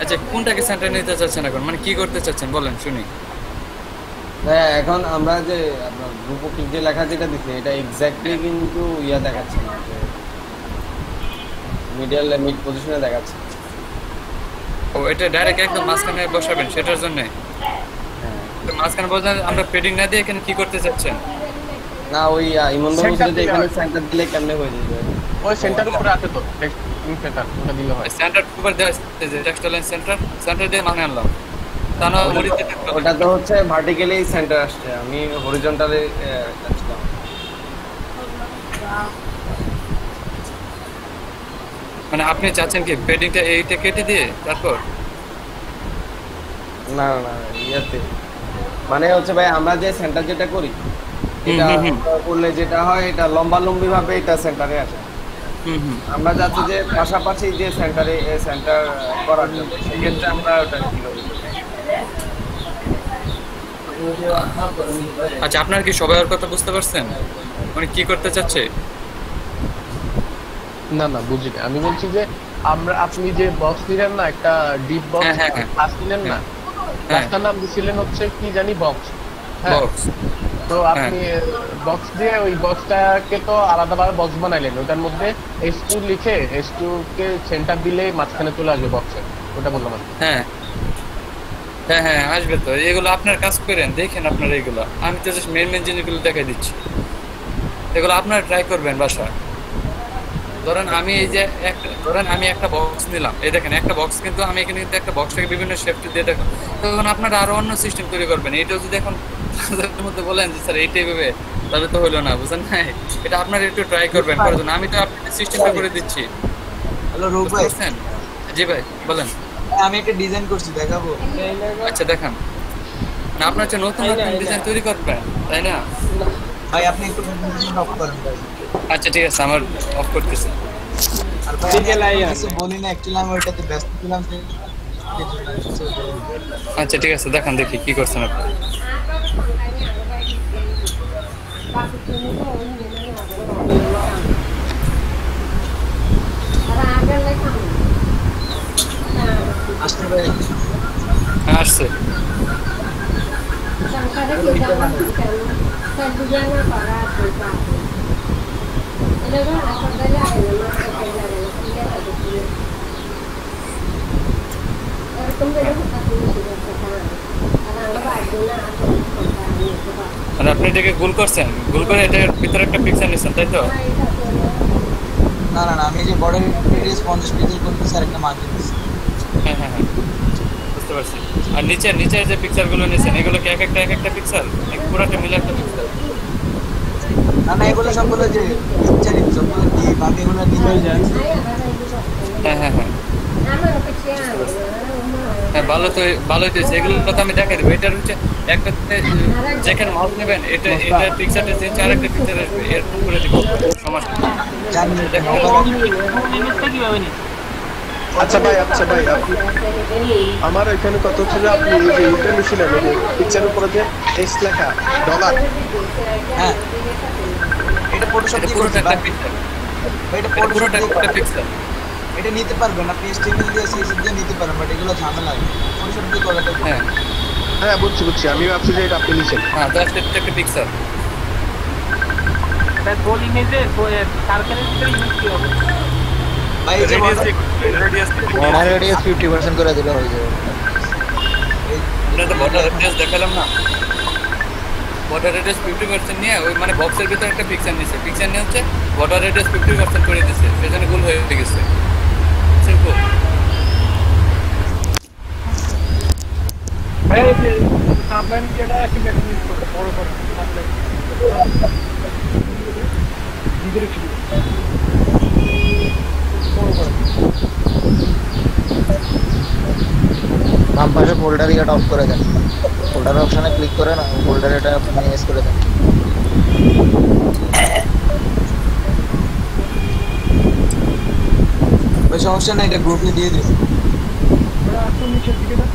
Speaker 2: আচ্ছা কোনটাকে সেন্টার নিতে চাচ্ছেন এখন, মানে কি করতে চাচ্ছেন বলেন শুনি।
Speaker 10: হ্যাঁ এখন আমরা যে আপনার রূপকিক যে লেখা যেটা দিচ্ছে এটা এক্স্যাক্টলি কিন্তু ইয়া দেখাচ্ছে না, যে মিড পজিশনে দেখাচ্ছে।
Speaker 2: ও এটা ডাইরেক্ট একদম মাঝখানে বসাবেন সেটার জন্য?
Speaker 10: হ্যাঁ
Speaker 2: তো মাঝখানে বলছেন আমরা প্যাডিং না দিয়ে এখানে কি করতে চাচ্ছেন?
Speaker 10: না ওই ইমনদা বলছে যে এখানে সেন্টার দিলে কেমনে হয়ে যাবে?
Speaker 8: ওই সেন্টার উপরে আছে তো সেন্টার, ওটা দিলে হয়।
Speaker 2: সেন্টার উপর দেওয়া আছে যে টেক্সটাইল লাইন সেন্টার দিয়ে মানে আনলাম, তা না
Speaker 10: ওটা তো হচ্ছে ভার্টিক্যালি সেন্টার আসছে, আমি হরিজন্টালি যাচ্ছিলাম।
Speaker 2: মানে আপনি চাচ্ছেন কি প্যাডিংটা এইটা কেটে দিয়ে তারপর?
Speaker 10: না না ইয়াতে মানে হচ্ছে ভাই আমরা যে সেন্টার যেটা করি এটা করলে যেটা হয় এটা লম্বালম্বি ভাবে এটা সেন্টারে আসে। আমরা যাচ্ছি যে পাশাপাশি যে সেন্টারে সেন্টার করার জন্য, সেক্ষেত্রে আমরা ওটা কিভাবে?
Speaker 2: আচ্ছা আপনার কি সবাই কথা বুঝতে পারছেন মানে কি করতে চাচ্ছে?
Speaker 8: না না বুঝিনি, আমি বলছি যে আপনি যে বক্স দিলেন না একটা ডিপ বক্স ক্লাস দিলেন না, ক্লাসটার নাম দিছিলেন হচ্ছে কি জানি বক্স।
Speaker 2: বক্স
Speaker 8: তো আপনি বক্স দিয়ে ওই বক্সটাকে তো আলাদাভাবে বক্স বানাইলেন, ওটার মধ্যে S2 লিখে S2 কে সেন্টার দিলে মাঝখানে চলে আসবে বক্সে, ওটা বললাম।
Speaker 2: হ্যাঁ হ্যাঁ হ্যাঁ আসবে তো। এগুলো আপনার কাজ করেন, দেখেন আপনারা এগুলো, আমি তো জাস্ট মেন জিনিসগুলো দেখাই দিচ্ছি, এগুলো আপনারা ট্রাই করবেন বাসায়। ধরেন আমি এই যে আমি একটা বক্স নিলাম, এই দেখেন একটা বক্স, কিন্তু আমি এখানে কিন্তু একটা বক্সটাকে বিভিন্ন শেপ দিয়ে দেখুন, তখন আপনারা আরো অন্য সিস্টেম তৈরি করবেন। এটাও যদি এখন মধ্যে বলেন যে স্যার এইটাই ভাবে, তাহলে তো হলো না, বুঝেন না? এটা আপনারা একটু ট্রাই করবেন করার জন্য। আমি তো আপনাদের সিস্টেমটা করে দিচ্ছি।
Speaker 14: হ্যালো রূপ ভাই।
Speaker 2: জি ভাই বলেন।
Speaker 14: আমি একটা ডিজাইন করছি, দেখাবো?
Speaker 2: আচ্ছা দেখান। না আপনার হচ্ছে নতুন ডিজাইন তৈরি করবেন, তাই না?
Speaker 14: ভাই আপনি একটু অফ করেন ভাই।
Speaker 2: আচ্ছা ঠিক আছে, আমার অফ করতেছি।
Speaker 14: আর ভাই কিছু বলি না, অ্যাকচুয়ালি আমি ওইটাতে ব্যস্ত ছিলাম।
Speaker 2: আচ্ছা ঠিক আছে, দেখান দেখি কি করছেন আপনি।
Speaker 14: আসতে ভাই
Speaker 2: আসছে। আপনি এটাকে গোল করছেন, গোল করে এটার ভিতরে একটা পিকচার নিচ্ছেন, তাই তো?
Speaker 14: না না না, আমি যে বর্ডার রেডিয়াস 50 পিক্সেল করতেছি আর একটা মার্জিন দিচ্ছি।
Speaker 2: হ্যাঁ হ্যাঁ হ্যাঁ, বুঝতে পারছি। আর নিচের যে পিকচারগুলো নিয়েছেন, এগুলো কি এক একটা পিকচার, নাকি পুরোটা মিলে একটা পিকচার?
Speaker 14: না না, এগুলো সবগুলো যে পিকচারই, সবগুলো কি বাকিগুলো নিয়ে হয়ে যায়।
Speaker 2: হ্যাঁ হ্যাঁ হ্যাঁ হ্যাঁ, ভালোই তো এগুলো তো আমি দেখাই দেবো। এটার হচ্ছে একটা যেখানে মাউস নেবেন, এটা পিকচারটা চেঞ্জ আর একটা পিকচার আসবে, এরকম করে দিব, সমস্যা নেই।
Speaker 9: আচ্ছা ভাই আপনি আমার এখানে কত হচ্ছে যে আপনি এই যে এটা নিছিলেন, এই যে পিকচারের উপরে যে এক্স লেখা ডলার,
Speaker 14: হ্যাঁ এটা ফটোশপ দিয়ে করতে পারবেন। এটা ফটোশপ দিয়ে
Speaker 2: পিকচার
Speaker 14: এটা নিতে পারবেন আপনি, স্টেপল দিয়ে সিএসএস দিয়ে নিতে পারেন, বাট এগুলো ঝামেলা। ফটোশপ দিয়ে করাটা
Speaker 2: হ্যাঁ
Speaker 9: হ্যাঁ বুঝছি, আমি ভাবছি যে এটা আপনি নিছেন।
Speaker 2: হ্যাঁ, জাস্ট একটা পিকচার।
Speaker 6: এটা গোল ইমেজে সার্কেলের ভিতরে ইমেজ কি হবে?
Speaker 14: ভাই এই যে বর্ডার রেডিয়াস 50% করে দিলে হয়ে যাবে।
Speaker 2: আমরা তো বর্ডার রেডিয়াস দেখালাম না, বর্ডার রেডিয়াস 50% নিয়ে ওই মানে বক্সের ভিতরে একটা পিকচার নিছে, পিকচার নিয়ে হচ্ছে বর্ডার রেডিয়াস 50% করে দিয়েছে, সেজন্য গোল হয়ে গেছে। সিম্পল।
Speaker 15: এই যে সাবলাইন যেটা একটা মিস করে বড় করে সাবলাইন ভিতরে ছিল বড় করে
Speaker 7: বাম পাশে ফোল্ডার এটা অফ করে দেন, ফোল্ডার অপশনে ক্লিক করে না, ফোল্ডার এটা মিনিমাইজ করে দেন।
Speaker 14: ওই সমস্যা নাই, এটা গ্রুপে দিয়ে দিন।
Speaker 15: একটু নিচের দিকে না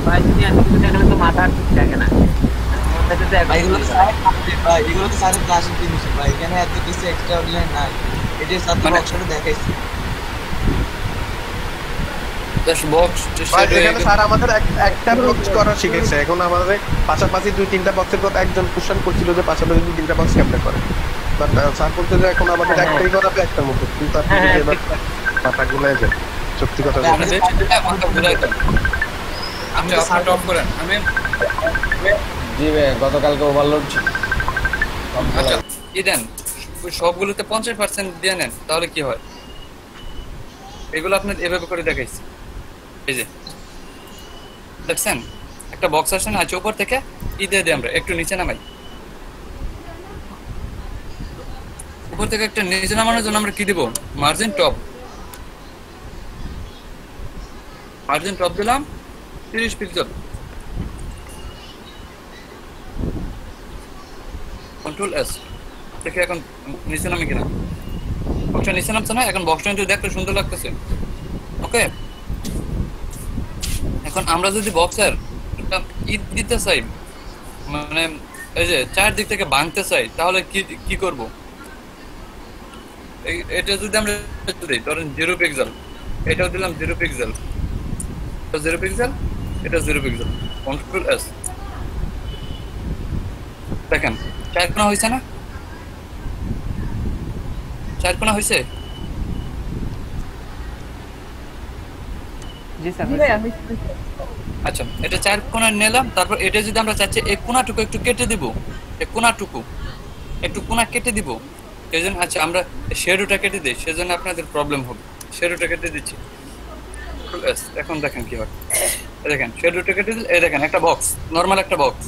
Speaker 6: ভাই যদি আমি কিছু দেখালে তো মাথা ঠিক থাকে না।
Speaker 14: এগুলো তো সাড়ে ক্লাসের জিনিস ভাই, এখানে এত কিছু এক্সট্রা অর্ডিনারি নাই। এটার সাথে অপশনে দেখাইছি।
Speaker 9: এখানে স্যার আমাদের একটা বক্স করা শিখেছে, এখন আমাদের পাশাপাশি 2-3টা বক্সের কথা একজন কোশ্চেন করছিল যে পাশাপাশি 2-3টা বক্স কেমনে করে, বাট স্যার বলতে যে এখন আমাদের একটাই করাবে একটার মধ্যে, কিন্তু আপনি এবার মাথা গুলাই যায় সত্যি কথা বলতে।
Speaker 2: আমি আপনার অফ করেন। আমি
Speaker 10: জি ভাই গতকালকে ওভারলোড ছিল।
Speaker 2: আচ্ছা কি দেন, ওই সবগুলোতে 50% দিয়ে নেন, তাহলে কি হয়? এগুলো আপনার এভাবে করে দেখাইছি, এই যে দেখছেন একটা বক্স আসে না, উপর থেকে ই দিয়ে দিই আমরা, একটু নিচে নামাই, উপর থেকে একটা নিচে নামানোর জন্য আমরা কি দিব, মার্জিন টপ দিলাম 30 পিক্সেল, কন্ট্রোল এস দেখে এখন নিচে নামে কিনা, বক্সটা নিচে নামছে না, এখন বক্সটা কিন্তু দেখতে সুন্দর লাগতেছে। ওকে, এখন আমরা যদি বক্সের ঈদ দিতে চাই, মানে এই যে চারদিক থেকে ভাঙতে চাই, তাহলে কি করব? এটা যদি আমরা দিই ধরেন 0 পিক্সেল, এটাও দিলাম 0 পিক্সেল, 0 পিক্সেল, এটা 0 পিক্সেল, কন্ট্রোল এস দেখেন চারকোনা হয়েছে না, চারকোনা হয়েছে।
Speaker 1: জি স্যার।
Speaker 2: আচ্ছা এটা 4 কোণা নিলাম, তারপর এটা যদি আমরা চাচ্ছি এই কোণাটুকু একটু কেটে দিব, এই কোণাটুকু একটু কোণা কেটে দিব, সেজন্য আচ্ছা আমরা শ্যাডোটা কেটে দেই, সেজন্য আপনাদের প্রবলেম হবে। শ্যাডোটা কেটে দিচ্ছি, এখন দেখেন কি হয়। এই দেখেন শ্যাডোটা কেটে দিলে এই দেখেন একটা বক্স, নরমাল একটা বক্স।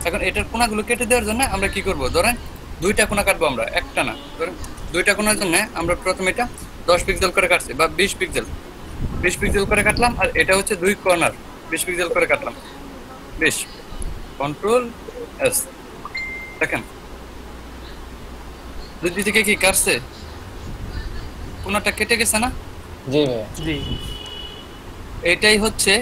Speaker 2: এখন এটার কোণাগুলো কেটে দেওয়ার জন্য আমরা কি করব, ধরেন দুইটা কোণা কাটবো আমরা, একটা না। ধরেন দুইটা কোণার জন্য আমরা প্রথমে এটা 10 পিক্সেল করে কাটছি বা 20 পিক্সেল করে কাটলাম, আর এটা হচ্ছে দুই কর্নার 20 পিক্সেল করে কাটলাম। 20 কন্ট্রোল এস, দেখেন দুই দিকে কি কাটছে, কোণাটা কেটে গেছে না?
Speaker 7: জি ভাই
Speaker 1: জি।
Speaker 2: এটাই হচ্ছে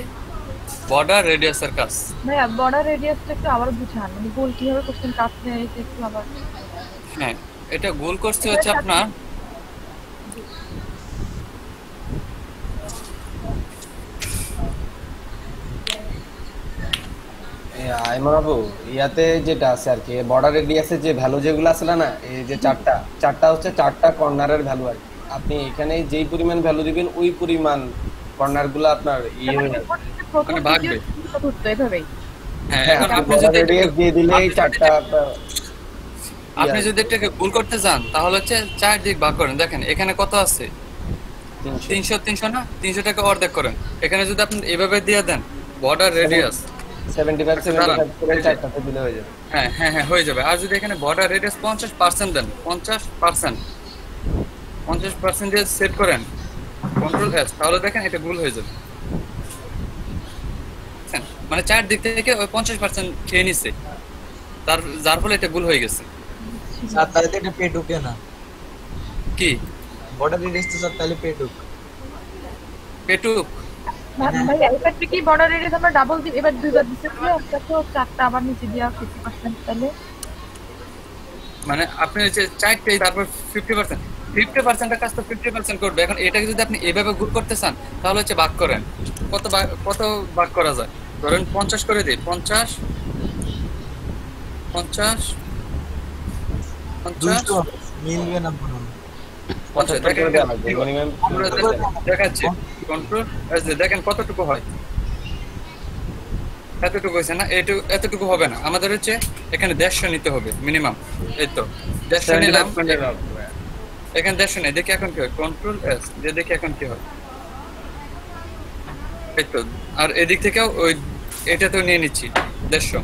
Speaker 2: বর্ডার রেডিয়াসের কাজ।
Speaker 12: ভাইয়া বর্ডার রেডিয়াসটা একটু আবার বুঝান, মানে গোল কিভাবে করছেন কাটতে একটু আবার।
Speaker 2: হ্যাঁ এটা গোল করতে হচ্ছে আপনার
Speaker 10: আইমাবু ইয়াতে যেটা আছে আর কি বর্ডার রেডিয়াসে যে ভ্যালু যেগুলো আছে না, এই যে চারটা হচ্ছে চারটা কর্নারের ভ্যালু আর কি। আপনি এখানে যেই পরিমাণ ভ্যালু দিবেন ওই পরিমাণ কর্নারগুলো আপনার ইয়ে হয়ে যাবে,
Speaker 2: মানে ভাগবে।
Speaker 12: এভাবেই
Speaker 2: হ্যাঁ আপনি যদি
Speaker 10: রেডিয়াস দিয়ে দিলেই চারটা
Speaker 2: আপনি যদি এটাকে গোল করতে চান তাহলে হচ্ছে 4 দিক ভাগ করেন। দেখেন এখানে কত আছে, 300 না, 300টাকে অর্ধেক করেন। এখানে যদি আপনি এভাবে দিয়ে দেন বর্ডার রেডিয়াস
Speaker 10: 75 করে চারটাতে দিলে হয়ে যাবে।
Speaker 2: হ্যাঁ হ্যাঁ হ্যাঁ হয়ে যাবে। আর যদি এখানে বর্ডার রেডিয়াস 50% দেন, 50% দিয়ে সেট করেন কন্ট্রোল এস, তাহলে দেখেন এটা গোল হয়ে যাবে। মানে 4 দিক থেকে ওই 50% খেয়ে নিছে, যার ফলে এটা গোল হয়ে গেছে।
Speaker 14: স্যার তাহলে এটা পেটুকে না
Speaker 2: কি
Speaker 14: বর্ডার রেডিয়াস তো স্যার তাহলে পেটুক
Speaker 12: ভাই এটা কি বর্ডার রেডিয়াস আমরা ডাবল দিই, এবার দুইবার দিতে কি একটা তো চারটা আবার নিচে দিয়া 50% তাহলে
Speaker 2: মানে আপনি যে 4টা তারপর 50% এর কাজ তো 50% করবে। এখন এটাকে যদি আপনি এভাবে গুণ করতে চান তাহলে হচ্ছে ভাগ করেন। কত ভাগ করা যায়, ধরেন 50 করে দেই, 50
Speaker 14: মিলবে না পুরো
Speaker 2: দেখাচ্ছি। কন্ট্রোল এস দেখেন কতটুকু হয়, এতটুকু হয়েছে না, এতটুকু হবে না, আমাদের হচ্ছে এখানে 150 নিতে হবে মিনিমাম। এই তো 150 নিলাম, এখানে 150 নেই, দেখি এখন কি হয়। কন্ট্রোল এস দিয়ে দেখি এখন কি হয়। এই তো, আর এদিক থেকেও ওই এটা তো নিয়ে নিচ্ছি 150।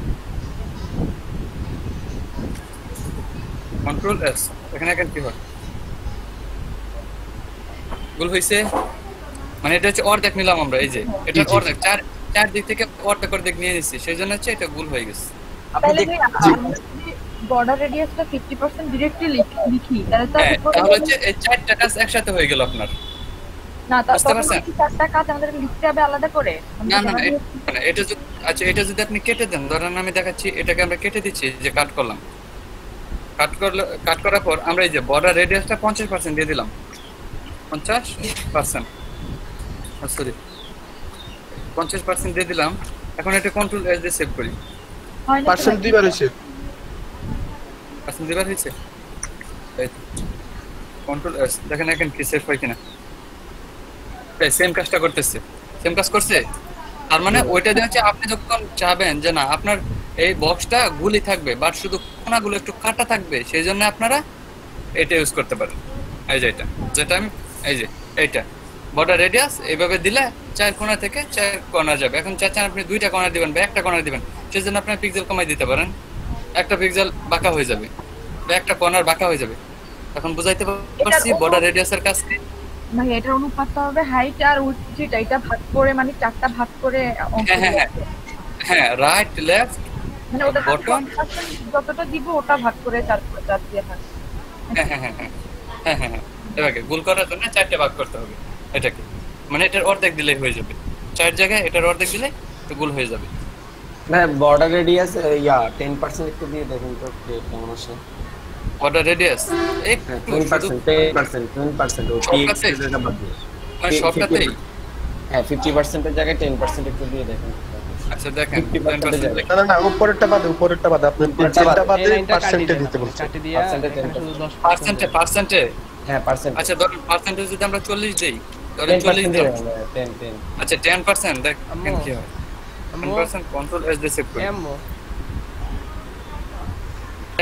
Speaker 2: কন্ট্রোল এস, এখানে এখন কি হয়, গোল হইছে। মানে এটা হচ্ছে অর্ধেক নিলাম আমরা, এই যে এটা অর্ধেক, চার দিক থেকে অর্ধেক নিয়ে নিচ্ছি, সেই জন্য হচ্ছে এটা গোল হয়ে গেছে।
Speaker 12: বর্ডার রেডিয়াসটা 50% ডাইরেক্টলি লিখি
Speaker 2: তাহলে হচ্ছে এই 4টা কাজ একসাথে হয়ে গেল আপনার।
Speaker 12: না তাহলে চারটা কাজ আমাদের লিখতে হবে আলাদা করে।
Speaker 2: না এটা যদি আচ্ছা এটা যদি আপনি কেটে দেন, ধরেন আমি দেখাচ্ছি, এটাকে আমরা কেটে দিচ্ছি, যে কাট করলাম, কাট করার পর আমরা এই যে বর্ডার রেডিয়াসটা 50% দিয়ে দিলাম, 50% সরি 50% দিয়ে দিলাম। এখন এটা কন্ট্রোল এস দিয়ে সেভ করি।
Speaker 9: পার্সেন্ট দিবার হইছে,
Speaker 2: পার্সেন্ট দিবার হইছে, এই কন্ট্রোল এস দেখেন এখন কি সেভ হয় কিনা। এই সেম কাজটা করতেছে, সেম কাজ করছে। তার মানে ওইটা দিয়ে হচ্ছে আপনি যখন চাবেন যে না আপনার এই বক্সটা গুলি থাকবে বাট শুধু কোণাগুলো একটু কাটা থাকবে, সেই জন্য আপনারা এটা ইউজ করতে পারেন। এই যে এটা যেটা আমি এই যে এইটা বর্ডার রেডিয়াস এইভাবে দিলে 4 কোণা থেকে 4 কর্নার যাবে। এখন চাচ্ছেন আপনি 2টা কর্নার দিবেন বা একটা কর্নার দিবেন, সেজন্য আপনি পিক্সেল কমাই দিতে পারেন, একটা পিক্সেল বাঁকা হয়ে যাবে বা একটা কর্নার বাঁকা হয়ে যাবে। এখন বুঝাইতে পারছি বর্ডার রেডিয়াসের কাজ কি?
Speaker 12: ভাই এটার অনুপাতটা হবে হাইট আর উইডথ, এটা ভাগ করে মানে চারটা ভাগ করে অঙ্ক।
Speaker 2: হ্যাঁ রাইট লেফট
Speaker 12: মানে ওটা বটম যতটা দিব ওটা ভাগ করে 4 দিয়ে ভাগ।
Speaker 2: হ্যাঁ এটাকে গোল করার জন্য 4টে ভাগ করতে হবে এটাকে, মানে এটার অর্ধেক দিলেই হয়ে যাবে। 4 জায়গায় এটার অর্ধেক দিলে তো গোল হয়ে যাবে।
Speaker 10: না বর্ডার রেডিয়াস ইয়া 10% একটু দিয়ে দেখুন তো কেমন আসে।
Speaker 2: বর্ডার রেডিয়াস
Speaker 10: 10% ও টিএক্স এর জায়গা বাদ দিয়ে
Speaker 2: মানে সবটাতেই
Speaker 10: হ্যাঁ 50% এর জায়গায় 10% একটু দিয়ে দেখুন।
Speaker 2: আচ্ছা দেখেন
Speaker 9: 10% না উপরেরটা বাদে আপনি 10টা বাদে পার্সেন্টে দিতে বলছেন।
Speaker 1: কাটি দিয়া শুধু 10%
Speaker 2: পার্সেন্টে
Speaker 10: হ্যাঁ পার্সেন্ট।
Speaker 2: আচ্ছা ধরুন পার্সেন্টেজ যদি আমরা 40 দেই আচ্ছা 10% দেখেন কি হয় 10% কন্ট্রোল এস দিয়ে সেভ করি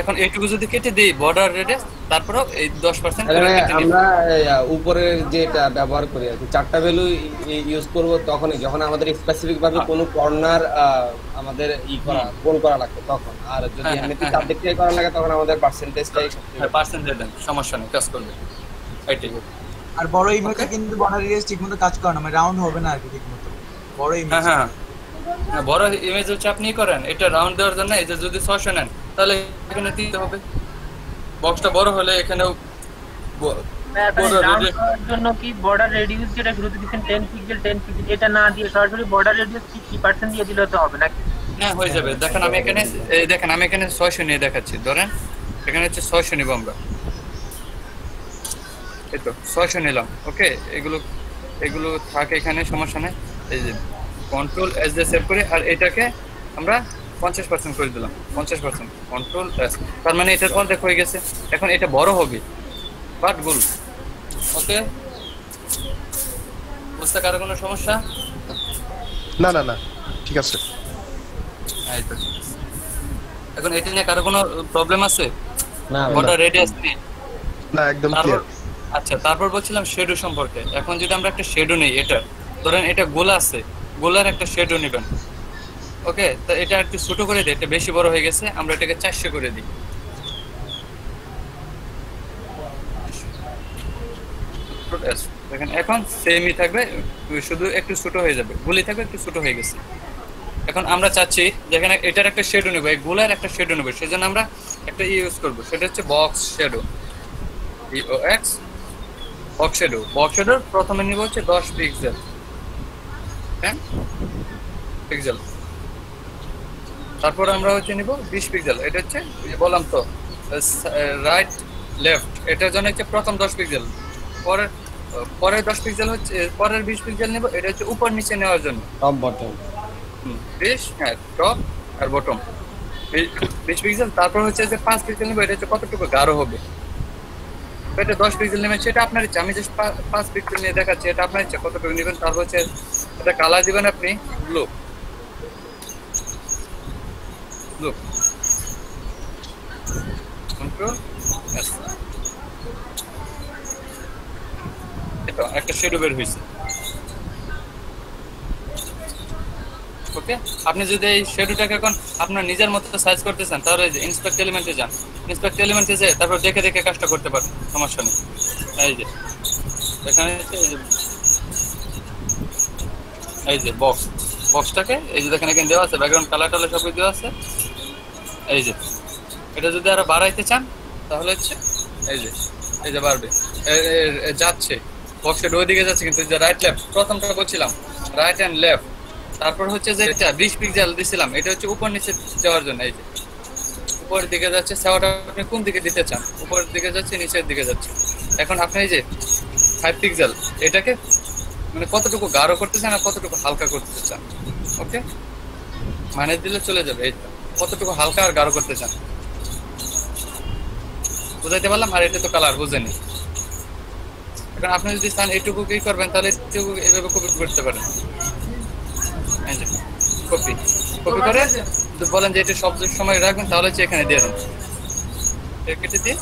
Speaker 2: এখন এইটুকু যদি কেটে দেই বর্ডার রেডিয়াস তারপর এই 10% করে কেটে দিই
Speaker 10: আমরা উপরে যেটা ব্যবহার করি আর কি চারটা ভ্যালু ইউজ করব তখনই যখন আমাদের স্পেসিফিক ভাবে কোনো কর্নার আমাদের গোল করা লাগে তখন আর যদি এমনিতে চার দিক থেকে করা লাগে তখন আমাদের পার্সেন্টেজটাই
Speaker 2: পার্সেন্টেজ দেন সমস্যা নেই কাজ করবে এইটাই
Speaker 14: আর বড় ইমেজে কিন্তু বর্ডার রেডিয়াস ঠিকমতো কাজ করে না মানে রাউন্ড হবে না আর কি ঠিকমতো বড় ইমেজ
Speaker 2: হ্যাঁ বড় ইমেজ হচ্ছে আপনি করেন এটা রাউন্ড দেওয়ার জন্য এই যে যদি 600 নেন তাহলে এখানে দিতে হবে বক্সটা বড় হলে এখানেও
Speaker 6: জন্য কি বর্ডার রেডিয়াস যেটা শুরুতে দিবেন 10 পিক্সেল এটা না দিয়ে সরাসরি বর্ডার রেডিয়াস 50% দিয়ে দিলে তো হবে নাকি
Speaker 2: হ্যাঁ হয়ে যাবে দেখেন আমি এখানে 600 নিয়ে দেখাচ্ছি ধরেন এখানে হচ্ছে 600 নিব আমরা এই তো 600 নিলাম ওকে এগুলো থাকে এখানে সমস্যা নেই এই যে কন্ট্রোল এস দিয়ে সেভ করে আর এটাকে আমরা 50% করে দিলাম 50% কন্ট্রোল এস তার মানে এটা অর্ধেক হয়ে গেছে এখন এটা বড় হবে বাট গোল ওকে বুঝতে কারো কোনো সমস্যা
Speaker 9: না ঠিক আছে
Speaker 2: এই তো এখন এটা নিয়ে কারো কোনো প্রবলেম আছে
Speaker 9: না
Speaker 2: বর্ডার রেডিয়াস নেই
Speaker 9: না একদম ক্লিয়ার
Speaker 2: আচ্ছা তারপর বলছিলাম শ্যাডো সম্পর্কে এখন যদি আমরা একটা শ্যাডো নেই এটা ধরেন এটা গোলা আছে গোলার একটা শ্যাডো নেবেন ওকে তো এটা একটু ছোট করে দিই এটা বেশি বড় হয়ে গেছে আমরা এটাকে 400 করে দিই দেখেন এখন সেমই থাকবে শুধু একটু ছোট হয়ে যাবে গুলি থাকবে একটু ছোট হয়ে গেছে এখন আমরা চাচ্ছি যেখানে এটার একটা শ্যাডো নেব এই গোলার একটা শ্যাডো নেব সেজন্য আমরা একটা ইউজ করব সেটা হচ্ছে box shadow EOX box shadow প্রথমে নিব হচ্ছে 10 পিক্সেল হ্যাঁ পিক্সেল তারপর আমরা হচ্ছে নিব 20 পিক্সেল এটা হচ্ছে বললাম তো রাইট লেফট এটার জন্য হচ্ছে প্রথম 10 পিক্সেল পরের 10 পিক্সেল হচ্ছে পরের 20 পিক্সেল নেব এটা হচ্ছে উপর নিচে নেওয়ার জন্য
Speaker 10: টপ বটম
Speaker 2: 20 হ্যাঁ টপ আর বটম 20 পিক্সেল তারপর হচ্ছে যে 5 পিক্সেল নেব এটা হচ্ছে কতটুকু গাঢ় হবে এটা 10 পিক্সেল নেবেন সেটা আপনার ইচ্ছা আমি জাস্ট 5 পিক্সেল নিয়ে দেখাচ্ছি এটা আপনার ইচ্ছা কতটুকু নেবেন তারপর হচ্ছে এটা কালার দিবেন আপনি ব্লু কন্ট্রোল এস এটা একটা শ্যাডো বের হইছে ওকে আপনি যদি এই শ্যাডোটাকে এখন আপনার নিজের মতো সাইজ করতে চান তাহলে ইন্সপেক্ট এলিমেন্টে যান ইন্সপেক্ট এলিমেন্টে যেয়ে তারপর দেখে দেখে কাজটা করতে পারেন সমস্যা নেই এই যে এখানে এই যে বক্সটাকে এই যে দেখেন এখানে দেওয়া আছে ব্যাকগ্রাউন্ড কালার টালার সব দেওয়া আছে এই যে এটা যদি আরো বাড়াইতে চান তাহলে হচ্ছে এই যে বাড়বে যাচ্ছে বক্সের ওই দিকে যাচ্ছে কিন্তু যে রাইট লেফট প্রথমটা বলছিলাম রাইট এন্ড লেফট তারপর হচ্ছে যে এটা 20 পিক্সেল দিছিলাম এটা হচ্ছে উপর নিচে যাওয়ার জন্য এই যে উপরের দিকে যাচ্ছে সেওটা আপনি কোন দিকে দিতে চান উপরের দিকে যাচ্ছে নিচের দিকে যাচ্ছে এখন আপনি এই যে 5 পিক্সেল এটাকে মানে কতটুকু গাঢ় করতে চান আর কতটুকু হালকা করতে চান ওকে মানে দিলে চলে যাবে এই কতটুকু হালকা আর গাঢ় করতে চান বুঝাইতে পারলাম আর এটা তো কালার বুঝেনি এখন আপনি যদি চান এইটুকু কি করবেন তাহলে এইটুকু এইভাবে কপি করতে পারেন এই যে কপি করে বলেন যে এটা সব সময় রাখবেন তাহলে হচ্ছে এখানে দিয়ে দেন কেটে দিয়ে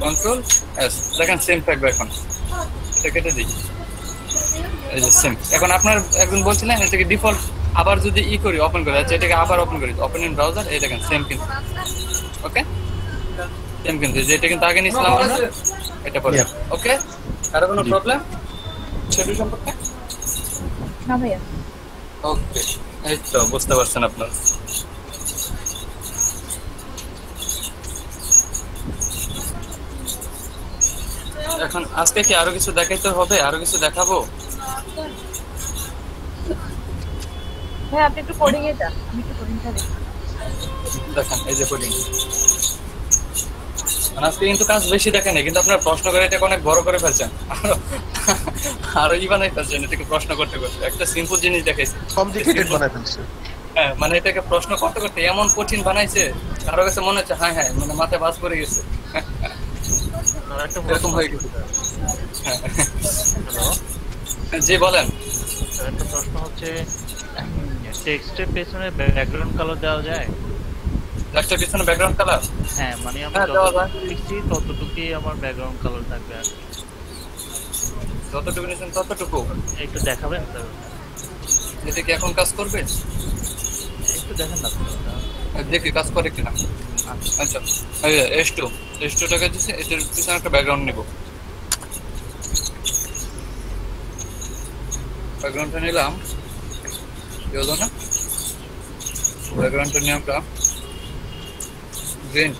Speaker 2: কন্ট্রোল এস দেখেন সেম থাকবে এখন এটা কেটে দিই এই যে সেম এখন আপনার একজন বলছিলেন এটাকে ডিফল্ট আবার যদি করি ওপেন করি আচ্ছা এটাকে আবার ওপেন করি ওপেন ইন ব্রাউজার এই দেখেন সেম কিন্তু ওকে সেম কিন্তু যেটা কিন্তু আগে নিছিলাম আমরা এটা পরে ওকে আর কোনো প্রবলেম সেটা সম্পর্কে
Speaker 12: না ভাইয়া
Speaker 2: ওকে এই তো বুঝতে পারছেন আপনারা এখন আজকে কি আরো কিছু দেখাইতে হবে আরো কিছু দেখাবো
Speaker 12: হ্যাঁ আপনি একটু কোডিং এ যান আমি একটু কোডিংটা দেখি
Speaker 2: দেখেন এই যে কোডিং আজকে কিন্তু কাজ বেশি দেখেন কিন্তু আপনারা প্রশ্ন করে এটাকে অনেক বড় করে ফেলছেন আরো বানাই ফেলছেন এটাকে প্রশ্ন করতে একটা সিম্পল জিনিস দেখাইছে
Speaker 9: কমপ্লিকেটেড বানাই ফেলছে
Speaker 2: হ্যাঁ মানে এটাকে প্রশ্ন করতে এমন কঠিন বানাইছে কারো কাছে মনে হচ্ছে হ্যাঁ মানে মাথায় বাজ পড়ে গেছে এরকম হয়ে গেছে। হ্যালো, জি বলেন।
Speaker 16: একটা প্রশ্ন হচ্ছে, টেক্সটের পেছনে ব্যাকগ্রাউন্ড কালার দেওয়া যায়?
Speaker 2: টেক্সটের পেছনে ব্যাকগ্রাউন্ড কালার?
Speaker 16: হ্যাঁ, মানে আমি যতটুকু লিখছি ততটুকুই আমার ব্যাকগ্রাউন্ড কালার থাকবে আর কি।
Speaker 2: যতটুকু নিয়েছেন ততটুকু?
Speaker 16: একটু দেখাবেন স্যার?
Speaker 2: এটা কি এখন কাজ করবে?
Speaker 16: একটু দেখেন না
Speaker 2: দেখি কাজ করে কিনা। আচ্ছা, S2 টাকা দিচ্ছে, এটার পিছনে একটা ব্যাকগ্রাউন্ড নিব। ব্যাকগ্রাউন্ডটা নিলাম, হলো না? ব্যাকগ্রাউন্ডটা নিয়ে আমরা গ্রিন,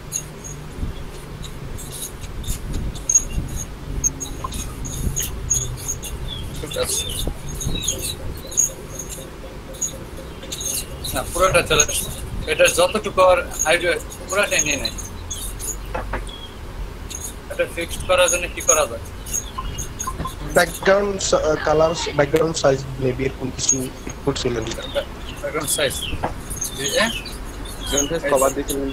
Speaker 2: না পুরোটা চলে আসে। এটা যতটুকু আর হাইড পুরোটাই নিয়ে নেয়। এটা ফিক্সড করার জন্য কি করা যায়?
Speaker 9: Background colours, background size maybe এরকম কিছু ইনপুট ছিল না।
Speaker 2: ব্যাকগ্রাউন্ড সাইজ
Speaker 9: কভার দিয়েছিলেন।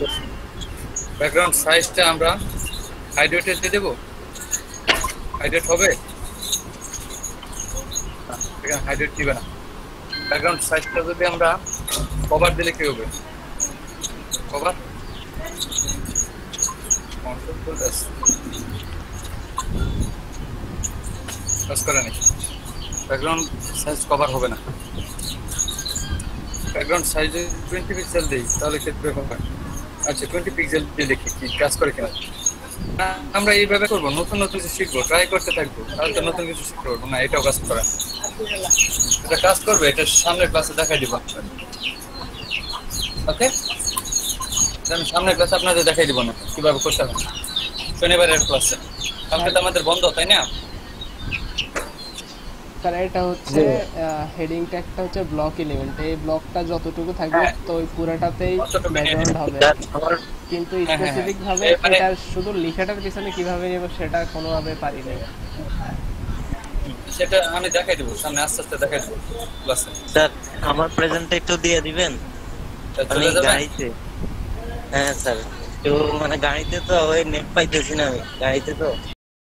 Speaker 2: ব্যাকগ্রাউন্ড সাইজটা আমরা হাইড্রেটে দিয়ে দেবো। হাইড্রেট হবে? হাইড্রেট দিবে না। ব্যাকগ্রাউন্ড সাইজটা যদি আমরা কভার দিলে কি হবে? কভার কাজ করে নাকি? ব্যাকগ্রাউন্ড সাইজ কভার হবে না। ব্যাকগ্রাউন্ড সাইজে 20 পিক্সেল দিই তাহলে ক্ষেত্রে হবে। আচ্ছা 20 পিক্সেল দিয়ে দেখি কি কাজ করে কিনা। আমরা এইভাবে করবো, নতুন নতুন কিছু শিখবো, ট্রাই করতে থাকবো, তাহলে তো নতুন কিছু শিখতে পারবো না। এটাও কাজ করে, এটা কাজ করবে, এটা সামনের ক্লাসে দেখাই দিব। ওকে, আমি সামনের ক্লাসে আপনাদের দেখাই দিব না কিভাবে করতে হবে। শনিবারের ক্লাসে, কালকে তো আমাদের বন্ধ, তাই না?
Speaker 1: স্যার এটা হচ্ছে হেডিং ট্যাগটা হচ্ছে ব্লক এলিমেন্ট। এই ব্লকটা যতটুকু থাকবে তো ওই পুরোটাতেই ব্যাকগ্রাউন্ড হবে, কিন্তু স্পেসিফিক ভাবে এটা শুধু লেখাটার পিছনে কিভাবে নেব সেটা কোনোভাবে পারি না।
Speaker 2: সেটা আমি দেখাই দেব সামনে, আস্তে আস্তে দেখাই দেব ক্লাসে।
Speaker 13: স্যার আমার প্রেজেন্টটা একটু দিয়ে দিবেন আমি গাড়িতে। হ্যাঁ স্যার, তো মানে গাড়িতে তো ওই নেট পাইতেছি না, আমি গাড়িতে তো।